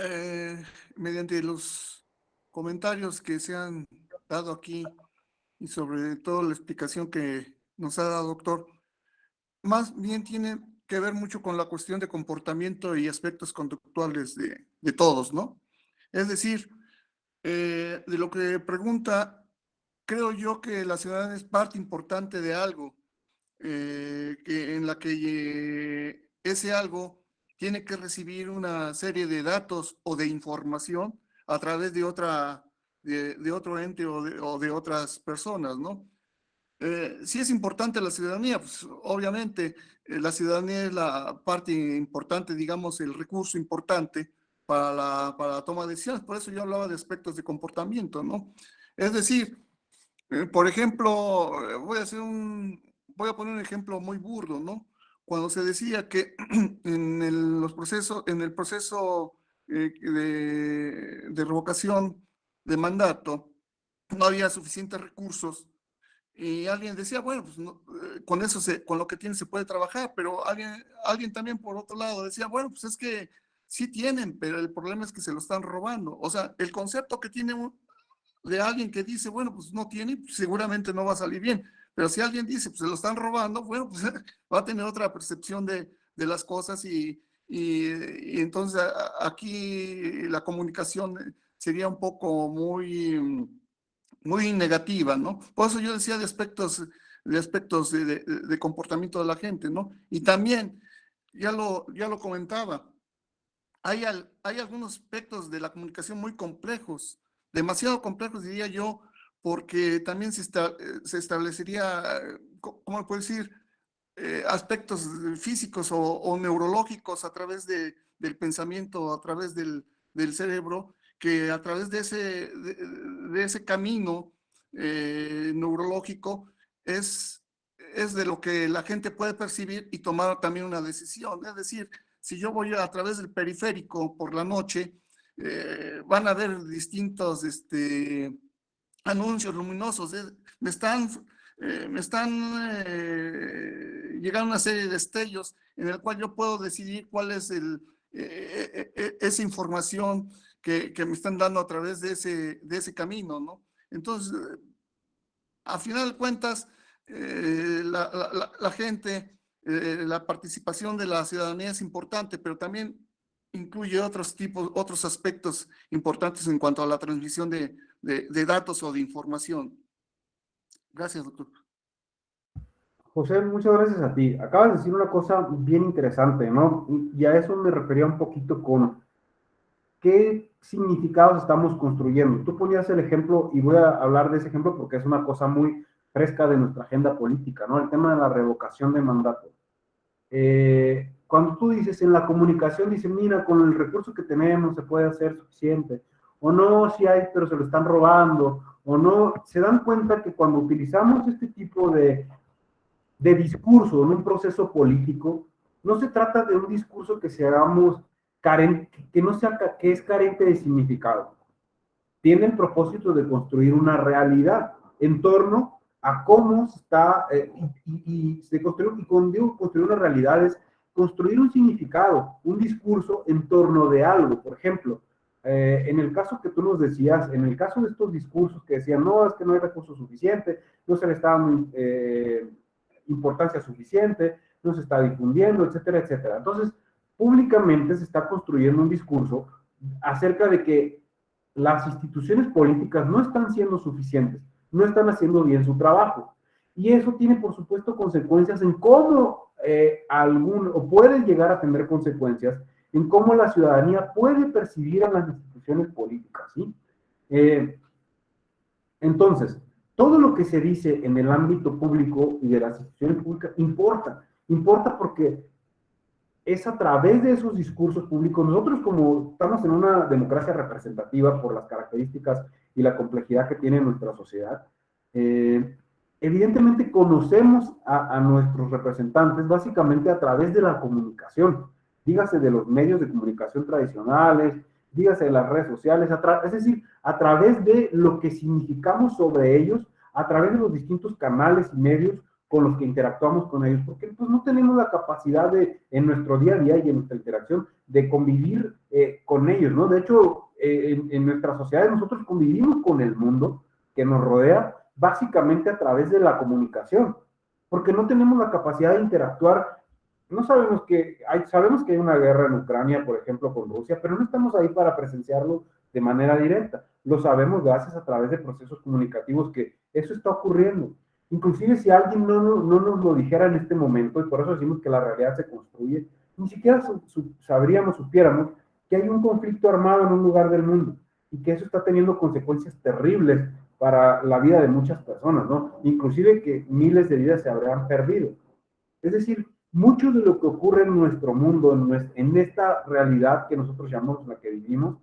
mediante los comentarios que se han dado aquí y sobre todo la explicación que nos ha dado, doctor, más bien tiene que ver mucho con la cuestión de comportamiento y aspectos conductuales de todos, ¿no? Es decir, de lo que pregunta, creo yo que la ciudadanía es parte importante de algo, en la que ese algo tiene que recibir una serie de datos o de información a través de otro ente o de otras personas, ¿no? Sí es importante la ciudadanía, pues obviamente la ciudadanía es la parte importante, digamos, el recurso importante para la toma de decisiones. Por eso yo hablaba de aspectos de comportamiento, ¿no? Es decir, por ejemplo, voy a poner un ejemplo muy burdo, ¿no? Cuando se decía que en el proceso de revocación de mandato no había suficientes recursos y alguien decía, bueno, pues con lo que tiene se puede trabajar, pero alguien también por otro lado decía, bueno, pues es que sí tienen, pero el problema es que se lo están robando. O sea, el concepto que tiene de alguien que dice, bueno, pues no tiene, pues seguramente no va a salir bien. Pero si alguien dice, pues se lo están robando, bueno, pues va a tener otra percepción de las cosas y entonces aquí la comunicación sería un poco muy negativa, ¿no? Por eso yo decía de aspectos de comportamiento de la gente, ¿no? Y también, ya lo comentaba, hay algunos aspectos de la comunicación muy complejos, demasiado complejos diría yo, porque también se establecería, ¿cómo puedo decir? Aspectos físicos o neurológicos a través del pensamiento, a través del cerebro, que a través de ese camino neurológico es de lo que la gente puede percibir y tomar también una decisión. Es decir, si yo voy a través del periférico por la noche, van a haber distintos anuncios luminosos. Me están llegando una serie de destellos en el cual yo puedo decidir cuál es esa información que me están dando a través de ese camino, ¿no? Entonces, a final de cuentas, la gente, la participación de la ciudadanía es importante, pero también incluye otros aspectos importantes en cuanto a la transmisión de datos o de información. Gracias, doctor. José, muchas gracias a ti. Acabas de decir una cosa bien interesante, ¿no? Y a eso me refería un poquito con qué significados estamos construyendo. Tú ponías el ejemplo, y voy a hablar de ese ejemplo porque es una cosa muy fresca de nuestra agenda política, ¿no? El tema de la revocación de mandato. Cuando tú dices en la comunicación, dice, mira, con el recurso que tenemos se puede hacer suficiente, o no, si hay, pero se lo están robando, o no, se dan cuenta que cuando utilizamos este tipo de discurso en un proceso político, no se trata de un discurso que seamos que no sea, que es carente de significado. Tiene el propósito de construir una realidad en torno a cómo está, y cuando digo construir una realidad es construir un significado, un discurso en torno de algo. Por ejemplo, en el caso que tú nos decías, en el caso de estos discursos que decían, no, es que no hay recursos suficientes, no se le está dando importancia suficiente, no se está difundiendo, etcétera, etcétera. Entonces, públicamente se está construyendo un discurso acerca de que las instituciones políticas no están siendo suficientes, no están haciendo bien su trabajo. Y eso tiene, por supuesto, consecuencias en cómo o puede llegar a tener consecuencias en cómo la ciudadanía puede percibir a las instituciones políticas, ¿sí? Entonces, todo lo que se dice en el ámbito público y de las instituciones públicas importa porque es a través de esos discursos públicos. Nosotros, como estamos en una democracia representativa por las características y la complejidad que tiene nuestra sociedad, evidentemente conocemos a nuestros representantes básicamente a través de la comunicación, dígase de los medios de comunicación tradicionales, dígase de las redes sociales, es decir, a través de lo que significamos sobre ellos, a través de los distintos canales y medios con los que interactuamos con ellos, porque pues no tenemos la capacidad en nuestro día a día y en nuestra interacción de convivir con ellos, ¿no? De hecho, en nuestra sociedad nosotros convivimos con el mundo que nos rodea básicamente a través de la comunicación, porque no tenemos la capacidad de interactuar. No sabemos sabemos que hay una guerra en Ucrania, por ejemplo, con Rusia, pero no estamos ahí para presenciarlo de manera directa. Lo sabemos gracias a través de procesos comunicativos que eso está ocurriendo. Inclusive si alguien no nos lo dijera en este momento, y por eso decimos que la realidad se construye, ni siquiera supiéramos que hay un conflicto armado en un lugar del mundo y que eso está teniendo consecuencias terribles para la vida de muchas personas, ¿no? Inclusive que miles de vidas se habrían perdido. Es decir, mucho de lo que ocurre en nuestro mundo, en esta realidad que nosotros llamamos la que vivimos,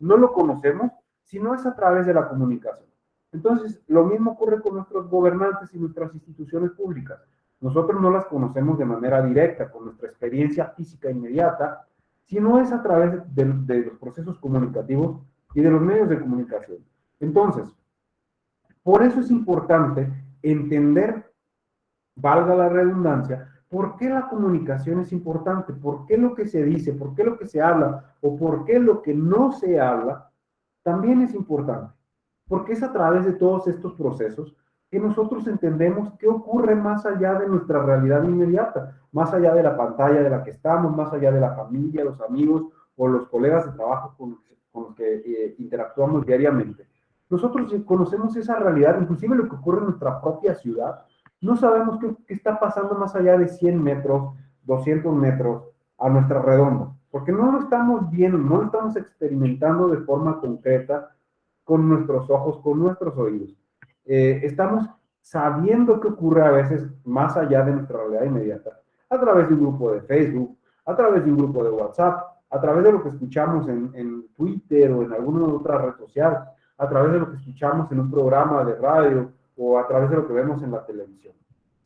no lo conocemos, sino es a través de la comunicación. Entonces, lo mismo ocurre con nuestros gobernantes y nuestras instituciones públicas. Nosotros no las conocemos de manera directa, con nuestra experiencia física inmediata, sino es a través de los procesos comunicativos y de los medios de comunicación. Entonces, por eso es importante entender, valga la redundancia, por qué la comunicación es importante, por qué lo que se dice, por qué lo que se habla o por qué lo que no se habla también es importante. Porque es a través de todos estos procesos que nosotros entendemos qué ocurre más allá de nuestra realidad inmediata, más allá de la pantalla de la que estamos, más allá de la familia, los amigos o los colegas de trabajo con los que interactuamos diariamente. Nosotros conocemos esa realidad, inclusive lo que ocurre en nuestra propia ciudad. No sabemos qué está pasando más allá de 100 metros, 200 metros a nuestra redonda, porque no lo estamos viendo, no lo estamos experimentando de forma concreta con nuestros ojos, con nuestros oídos. Estamos sabiendo qué ocurre a veces más allá de nuestra realidad inmediata, a través de un grupo de Facebook, a través de un grupo de WhatsApp, a través de lo que escuchamos en Twitter o en alguna otra red social, a través de lo que escuchamos en un programa de radio o a través de lo que vemos en la televisión,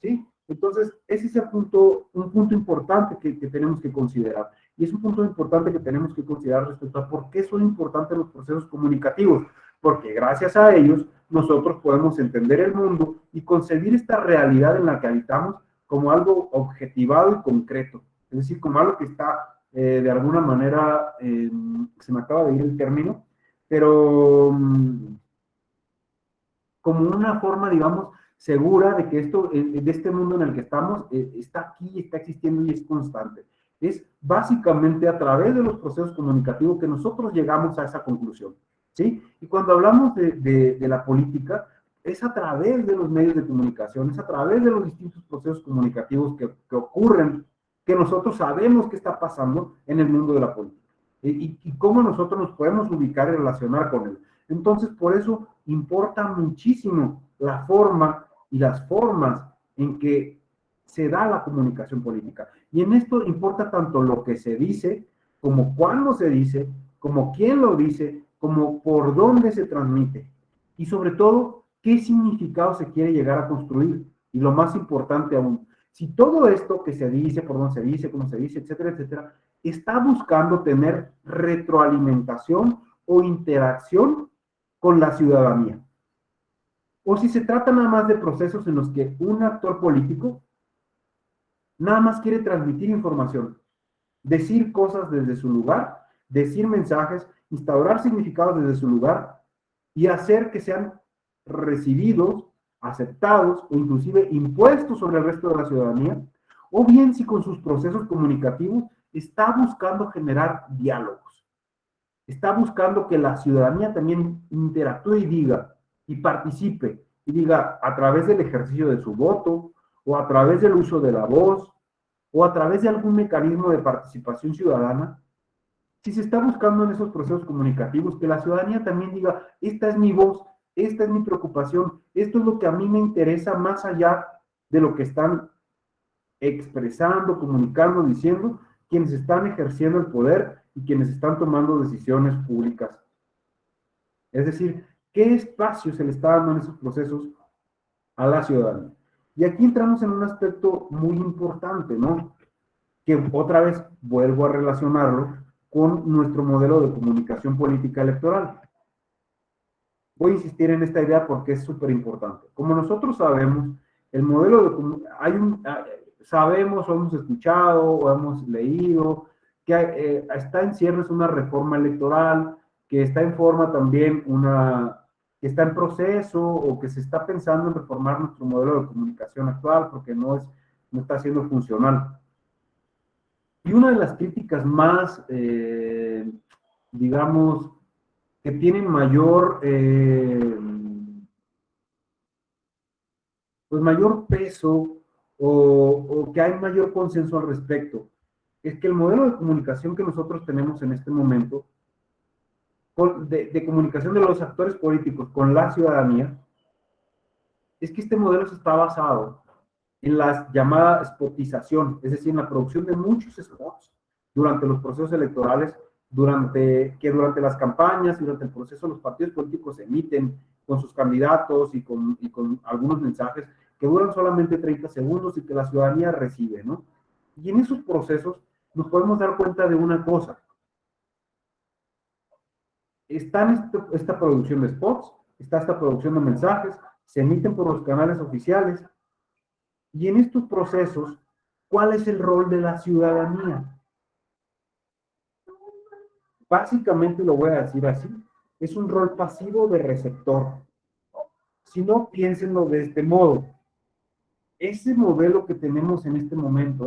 ¿sí? Entonces, ese es un punto importante que tenemos que considerar. Y es un punto importante que tenemos que considerar respecto a por qué son importantes los procesos comunicativos. Porque gracias a ellos nosotros podemos entender el mundo y concebir esta realidad en la que habitamos como algo objetivado y concreto. Es decir, como algo que está de alguna manera, se me acaba de ir el término, pero como una forma, digamos, segura de que esto, de este mundo en el que estamos, está aquí, está existiendo y es constante. Es básicamente a través de los procesos comunicativos que nosotros llegamos a esa conclusión, ¿sí? Y cuando hablamos de la política, es a través de los medios de comunicación, es a través de los distintos procesos comunicativos que ocurren, que nosotros sabemos qué está pasando en el mundo de la política y cómo nosotros nos podemos ubicar y relacionar con él. Entonces, por eso importa muchísimo la forma y las formas en que se da la comunicación política. Y en esto importa tanto lo que se dice, como cuándo se dice, como quién lo dice, como por dónde se transmite. Y sobre todo, qué significado se quiere llegar a construir. Y lo más importante aún, si todo esto que se dice, por dónde se dice, cómo se dice, etcétera, etcétera, está buscando tener retroalimentación o interacción con la ciudadanía. O si se trata nada más de procesos en los que un actor político nada más quiere transmitir información, decir cosas desde su lugar, decir mensajes, instaurar significados desde su lugar y hacer que sean recibidos, aceptados o inclusive impuestos sobre el resto de la ciudadanía, o bien si con sus procesos comunicativos está buscando generar diálogos, está buscando que la ciudadanía también interactúe y diga, y participe, y diga a través del ejercicio de su voto, o a través del uso de la voz, o a través de algún mecanismo de participación ciudadana, si se está buscando en esos procesos comunicativos que la ciudadanía también diga, esta es mi voz, esta es mi preocupación, esto es lo que a mí me interesa más allá de lo que están expresando, comunicando, diciendo, quienes están ejerciendo el poder y quienes están tomando decisiones públicas. Es decir, ¿qué espacio se le está dando en esos procesos a la ciudadanía? Y aquí entramos en un aspecto muy importante, ¿no? Que otra vez vuelvo a relacionarlo con nuestro modelo de comunicación política electoral. Voy a insistir en esta idea porque es súper importante. Como nosotros sabemos, el modelo de sabemos o hemos escuchado o hemos leído que está en ciernes una reforma electoral, que está en forma también que está en proceso o que se está pensando en reformar nuestro modelo de comunicación actual porque no está siendo funcional. Y una de las críticas más, digamos, que tienen mayor peso o que hay mayor consenso al respecto, es que el modelo de comunicación que nosotros tenemos en este momento, de comunicación de los actores políticos con la ciudadanía, es que este modelo está basado en la llamada spotización, es decir, en la producción de muchos spots durante los procesos electorales, durante las campañas y durante el proceso los partidos políticos emiten con sus candidatos y con algunos mensajes que duran solamente 30 segundos y que la ciudadanía recibe, ¿no? Y en esos procesos nos podemos dar cuenta de una cosa. Está esta producción de spots, está esta producción de mensajes, se emiten por los canales oficiales, y en estos procesos, ¿cuál es el rol de la ciudadanía? Básicamente, lo voy a decir así, es un rol pasivo de receptor. Si no, piénsenlo de este modo. Ese modelo que tenemos en este momento,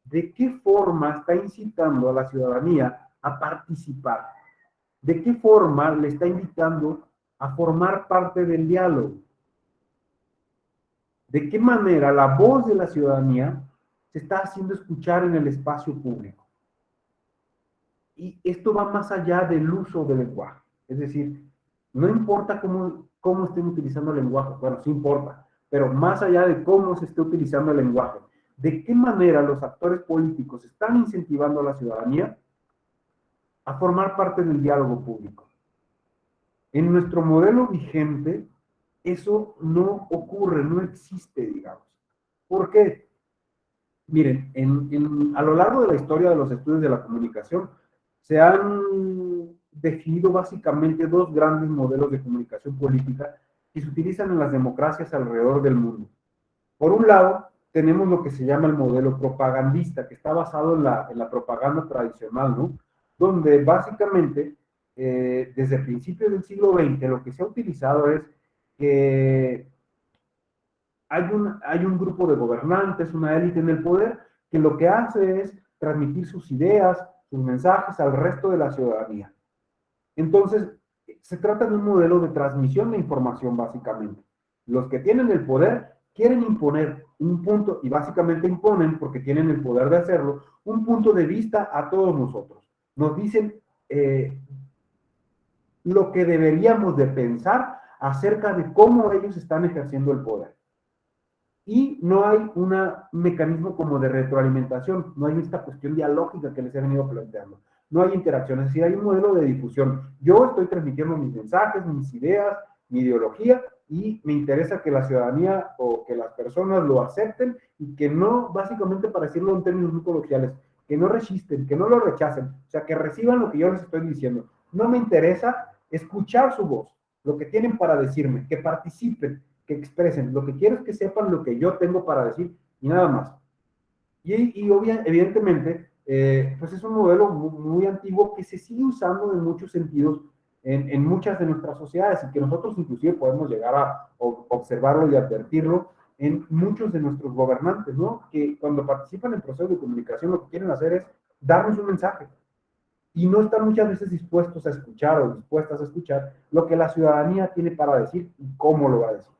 ¿de qué forma está incitando a la ciudadanía a participar? ¿De qué forma le está invitando a formar parte del diálogo? ¿De qué manera la voz de la ciudadanía se está haciendo escuchar en el espacio público? Y esto va más allá del uso del lenguaje. Es decir, no importa cómo estén utilizando el lenguaje, bueno, sí importa, pero más allá de cómo se esté utilizando el lenguaje, ¿de qué manera los actores políticos están incentivando a la ciudadanía a formar parte del diálogo público? En nuestro modelo vigente, eso no ocurre, no existe, digamos. ¿Por qué? Miren, a lo largo de la historia de los estudios de la comunicación, se han definido básicamente dos grandes modelos de comunicación política que se utilizan en las democracias alrededor del mundo. Por un lado, tenemos lo que se llama el modelo propagandista, que está basado en la propaganda tradicional, ¿no? Donde básicamente, desde principios del siglo XX, lo que se ha utilizado es que hay un grupo de gobernantes, una élite en el poder, que lo que hace es transmitir sus ideas, sus mensajes al resto de la ciudadanía. Entonces, se trata de un modelo de transmisión de información, básicamente. Los que tienen el poder quieren imponer un punto, y básicamente imponen, porque tienen el poder de hacerlo, un punto de vista a todos nosotros. Nos dicen lo que deberíamos de pensar acerca de cómo ellos están ejerciendo el poder. Y no hay un mecanismo como de retroalimentación, no hay esta cuestión dialógica que les he venido planteando. No hay interacción, es decir, hay un modelo de difusión. Yo estoy transmitiendo mis mensajes, mis ideas, mi ideología, y me interesa que la ciudadanía o que las personas lo acepten y que no, básicamente para decirlo en términos muy coloquiales, que no resisten, que no lo rechacen, o sea, que reciban lo que yo les estoy diciendo. No me interesa escuchar su voz, lo que tienen para decirme, que participen, que expresen. Lo que quiero es que sepan lo que yo tengo para decir y nada más. Y evidentemente, pues es un modelo muy antiguo que se sigue usando en muchos sentidos en muchas de nuestras sociedades y que nosotros inclusive podemos llegar a observarlo y advertirlo en muchos de nuestros gobernantes, ¿no? Que cuando participan en procesos de comunicación lo que quieren hacer es darnos un mensaje y no están muchas veces dispuestos a escuchar o dispuestas a escuchar lo que la ciudadanía tiene para decir y cómo lo va a decir.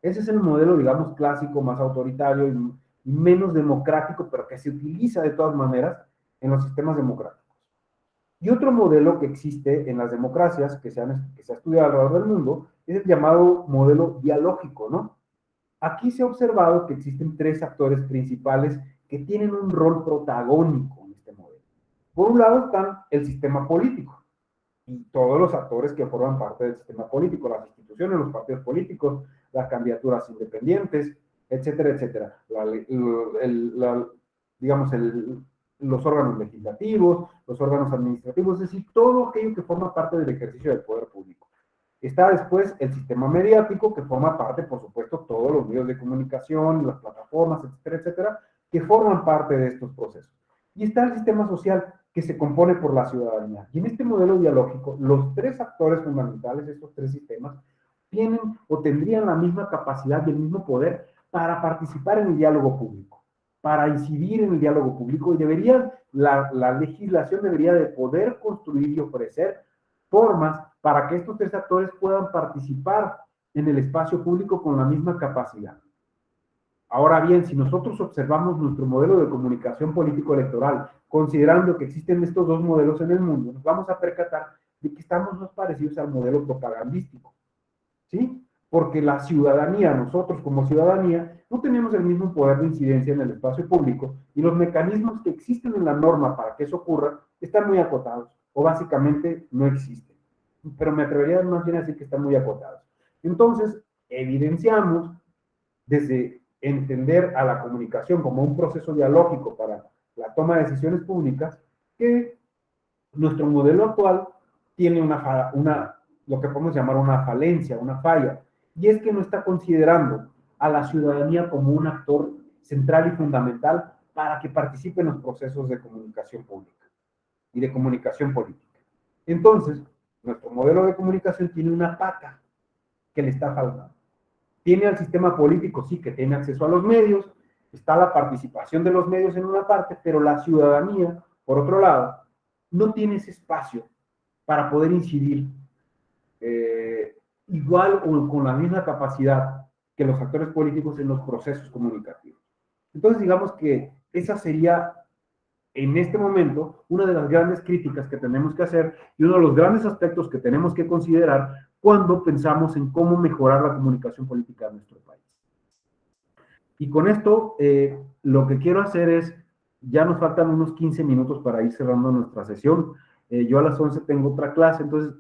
Ese es el modelo, digamos, clásico, más autoritario y menos democrático, pero que se utiliza de todas maneras en los sistemas democráticos. Y otro modelo que existe en las democracias, que se ha estudiado alrededor del mundo, es el llamado modelo dialógico, ¿no? Aquí se ha observado que existen tres actores principales que tienen un rol protagónico en este modelo. Por un lado están el sistema político y todos los actores que forman parte del sistema político, las instituciones, los partidos políticos, las candidaturas independientes, etcétera, etcétera. Los órganos legislativos, los órganos administrativos, es decir, todo aquello que forma parte del ejercicio del poder público. Está después el sistema mediático, que forma parte, por supuesto, todos los medios de comunicación, las plataformas, etcétera, etcétera, que forman parte de estos procesos. Y está el sistema social, que se compone por la ciudadanía. Y en este modelo dialógico, los tres actores fundamentales, estos tres sistemas, tienen o tendrían la misma capacidad y el mismo poder para participar en el diálogo público, para incidir en el diálogo público, y la legislación debería de poder construir y ofrecer formas para que estos tres actores puedan participar en el espacio público con la misma capacidad. Ahora bien, si nosotros observamos nuestro modelo de comunicación político-electoral, considerando que existen estos dos modelos en el mundo, nos vamos a percatar de que estamos más parecidos al modelo propagandístico, ¿sí? Porque la ciudadanía, nosotros como ciudadanía, no tenemos el mismo poder de incidencia en el espacio público y los mecanismos que existen en la norma para que eso ocurra están muy acotados o básicamente no existen. Pero me atrevería más bien a decir que están muy acotados. Entonces, evidenciamos desde entender a la comunicación como un proceso dialógico para la toma de decisiones públicas, que nuestro modelo actual tiene lo que podemos llamar una falencia, una falla, y es que no está considerando a la ciudadanía como un actor central y fundamental para que participe en los procesos de comunicación pública y de comunicación política. Entonces, nuestro modelo de comunicación tiene una pata que le está faltando. Tiene al sistema político, sí, que tiene acceso a los medios, está la participación de los medios en una parte, pero la ciudadanía, por otro lado, no tiene ese espacio para poder incidir igual o con la misma capacidad que los actores políticos en los procesos comunicativos. Entonces, digamos que esa sería, en este momento, una de las grandes críticas que tenemos que hacer y uno de los grandes aspectos que tenemos que considerar cuando pensamos en cómo mejorar la comunicación política de nuestro país. Y con esto, lo que quiero hacer es, ya nos faltan unos 15 minutos para ir cerrando nuestra sesión. Yo a las 11 tengo otra clase, entonces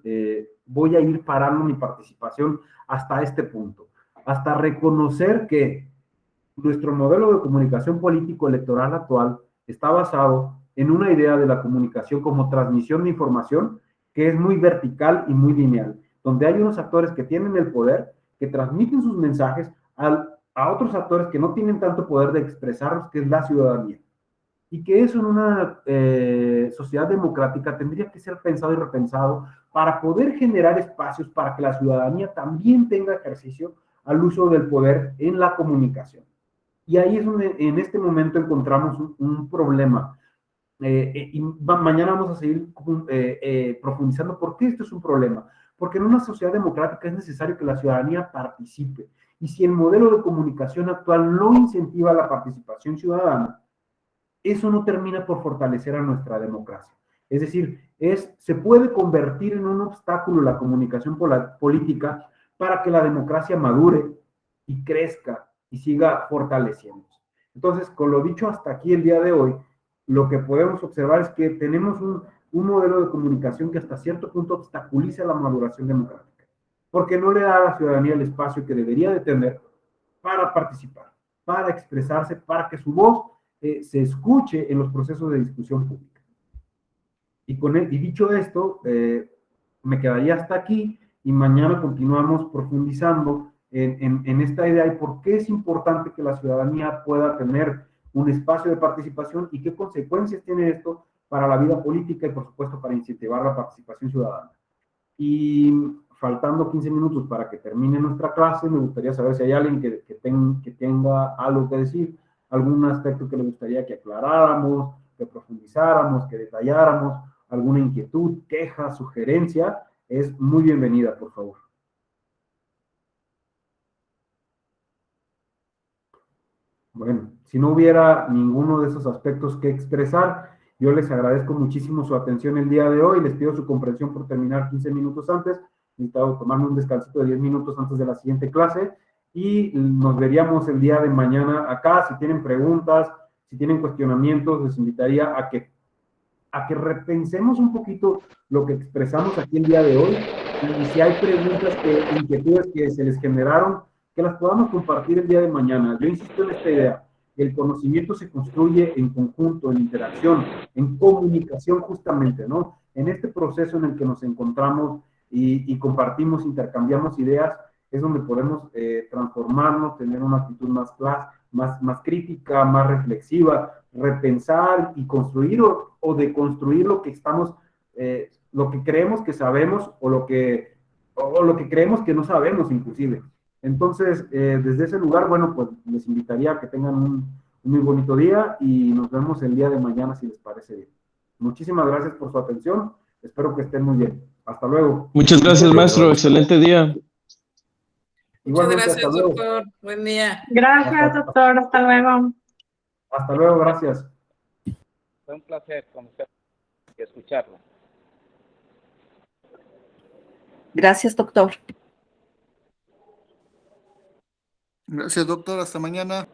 voy a ir parando mi participación hasta este punto, hasta reconocer que nuestro modelo de comunicación político-electoral actual está basado en una idea de la comunicación como transmisión de información que es muy vertical y muy lineal, donde hay unos actores que tienen el poder, que transmiten sus mensajes a otros actores que no tienen tanto poder de expresarlos, que es la ciudadanía. y que eso en una sociedad democrática tendría que ser pensado y repensado para poder generar espacios para que la ciudadanía también tenga ejercicio al uso del poder en la comunicación. Y ahí es donde en este momento encontramos un problema. Mañana vamos a seguir profundizando por qué esto es un problema. Porque en una sociedad democrática es necesario que la ciudadanía participe. Y si el modelo de comunicación actual no incentiva la participación ciudadana, eso no termina por fortalecer a nuestra democracia. Es decir, se puede convertir en un obstáculo la comunicación política para que la democracia madure y crezca y siga fortaleciéndose. Entonces, con lo dicho hasta aquí el día de hoy, lo que podemos observar es que tenemos un modelo de comunicación que hasta cierto punto obstaculiza la maduración democrática, porque no le da a la ciudadanía el espacio que debería de tener para participar, para expresarse, para que su voz se escuche en los procesos de discusión pública. Y dicho esto, me quedaría hasta aquí y mañana continuamos profundizando en esta idea y por qué es importante que la ciudadanía pueda tener un espacio de participación y qué consecuencias tiene esto para la vida política y por supuesto para incentivar la participación ciudadana. Y faltando 15 minutos para que termine nuestra clase, me gustaría saber si hay alguien que tenga algo que decir, algún aspecto que le gustaría que aclaráramos, que profundizáramos, que detalláramos, alguna inquietud, queja, sugerencia, es muy bienvenida, por favor. Bueno, si no hubiera ninguno de esos aspectos que expresar, yo les agradezco muchísimo su atención el día de hoy, les pido su comprensión por terminar 15 minutos antes, necesitaba tomarme un descansito de 10 minutos antes de la siguiente clase y nos veríamos el día de mañana acá. Si tienen preguntas, si tienen cuestionamientos, les invitaría a que repensemos un poquito lo que expresamos aquí el día de hoy y si hay preguntas, inquietudes que se les generaron, que las podamos compartir el día de mañana. Yo insisto en esta idea, el conocimiento se construye en conjunto, en interacción, en comunicación justamente, ¿no? En este proceso en el que nos encontramos y compartimos, intercambiamos ideas, es donde podemos transformarnos, tener una actitud más crítica, más reflexiva, repensar y construir o deconstruir lo que estamos, lo que creemos que sabemos o lo que creemos que no sabemos inclusive. Entonces, desde ese lugar, bueno, pues les invitaría a que tengan un muy bonito día y nos vemos el día de mañana si les parece bien. Muchísimas gracias por su atención, espero que estén muy bien. Hasta luego. Muchas gracias, maestro. Excelente día. Muchas gracias, doctor. Buen día. Gracias, doctor. Hasta luego. Hasta luego, gracias. Fue un placer conocer y escucharlo. Gracias, doctor. Gracias, doctor. Hasta mañana.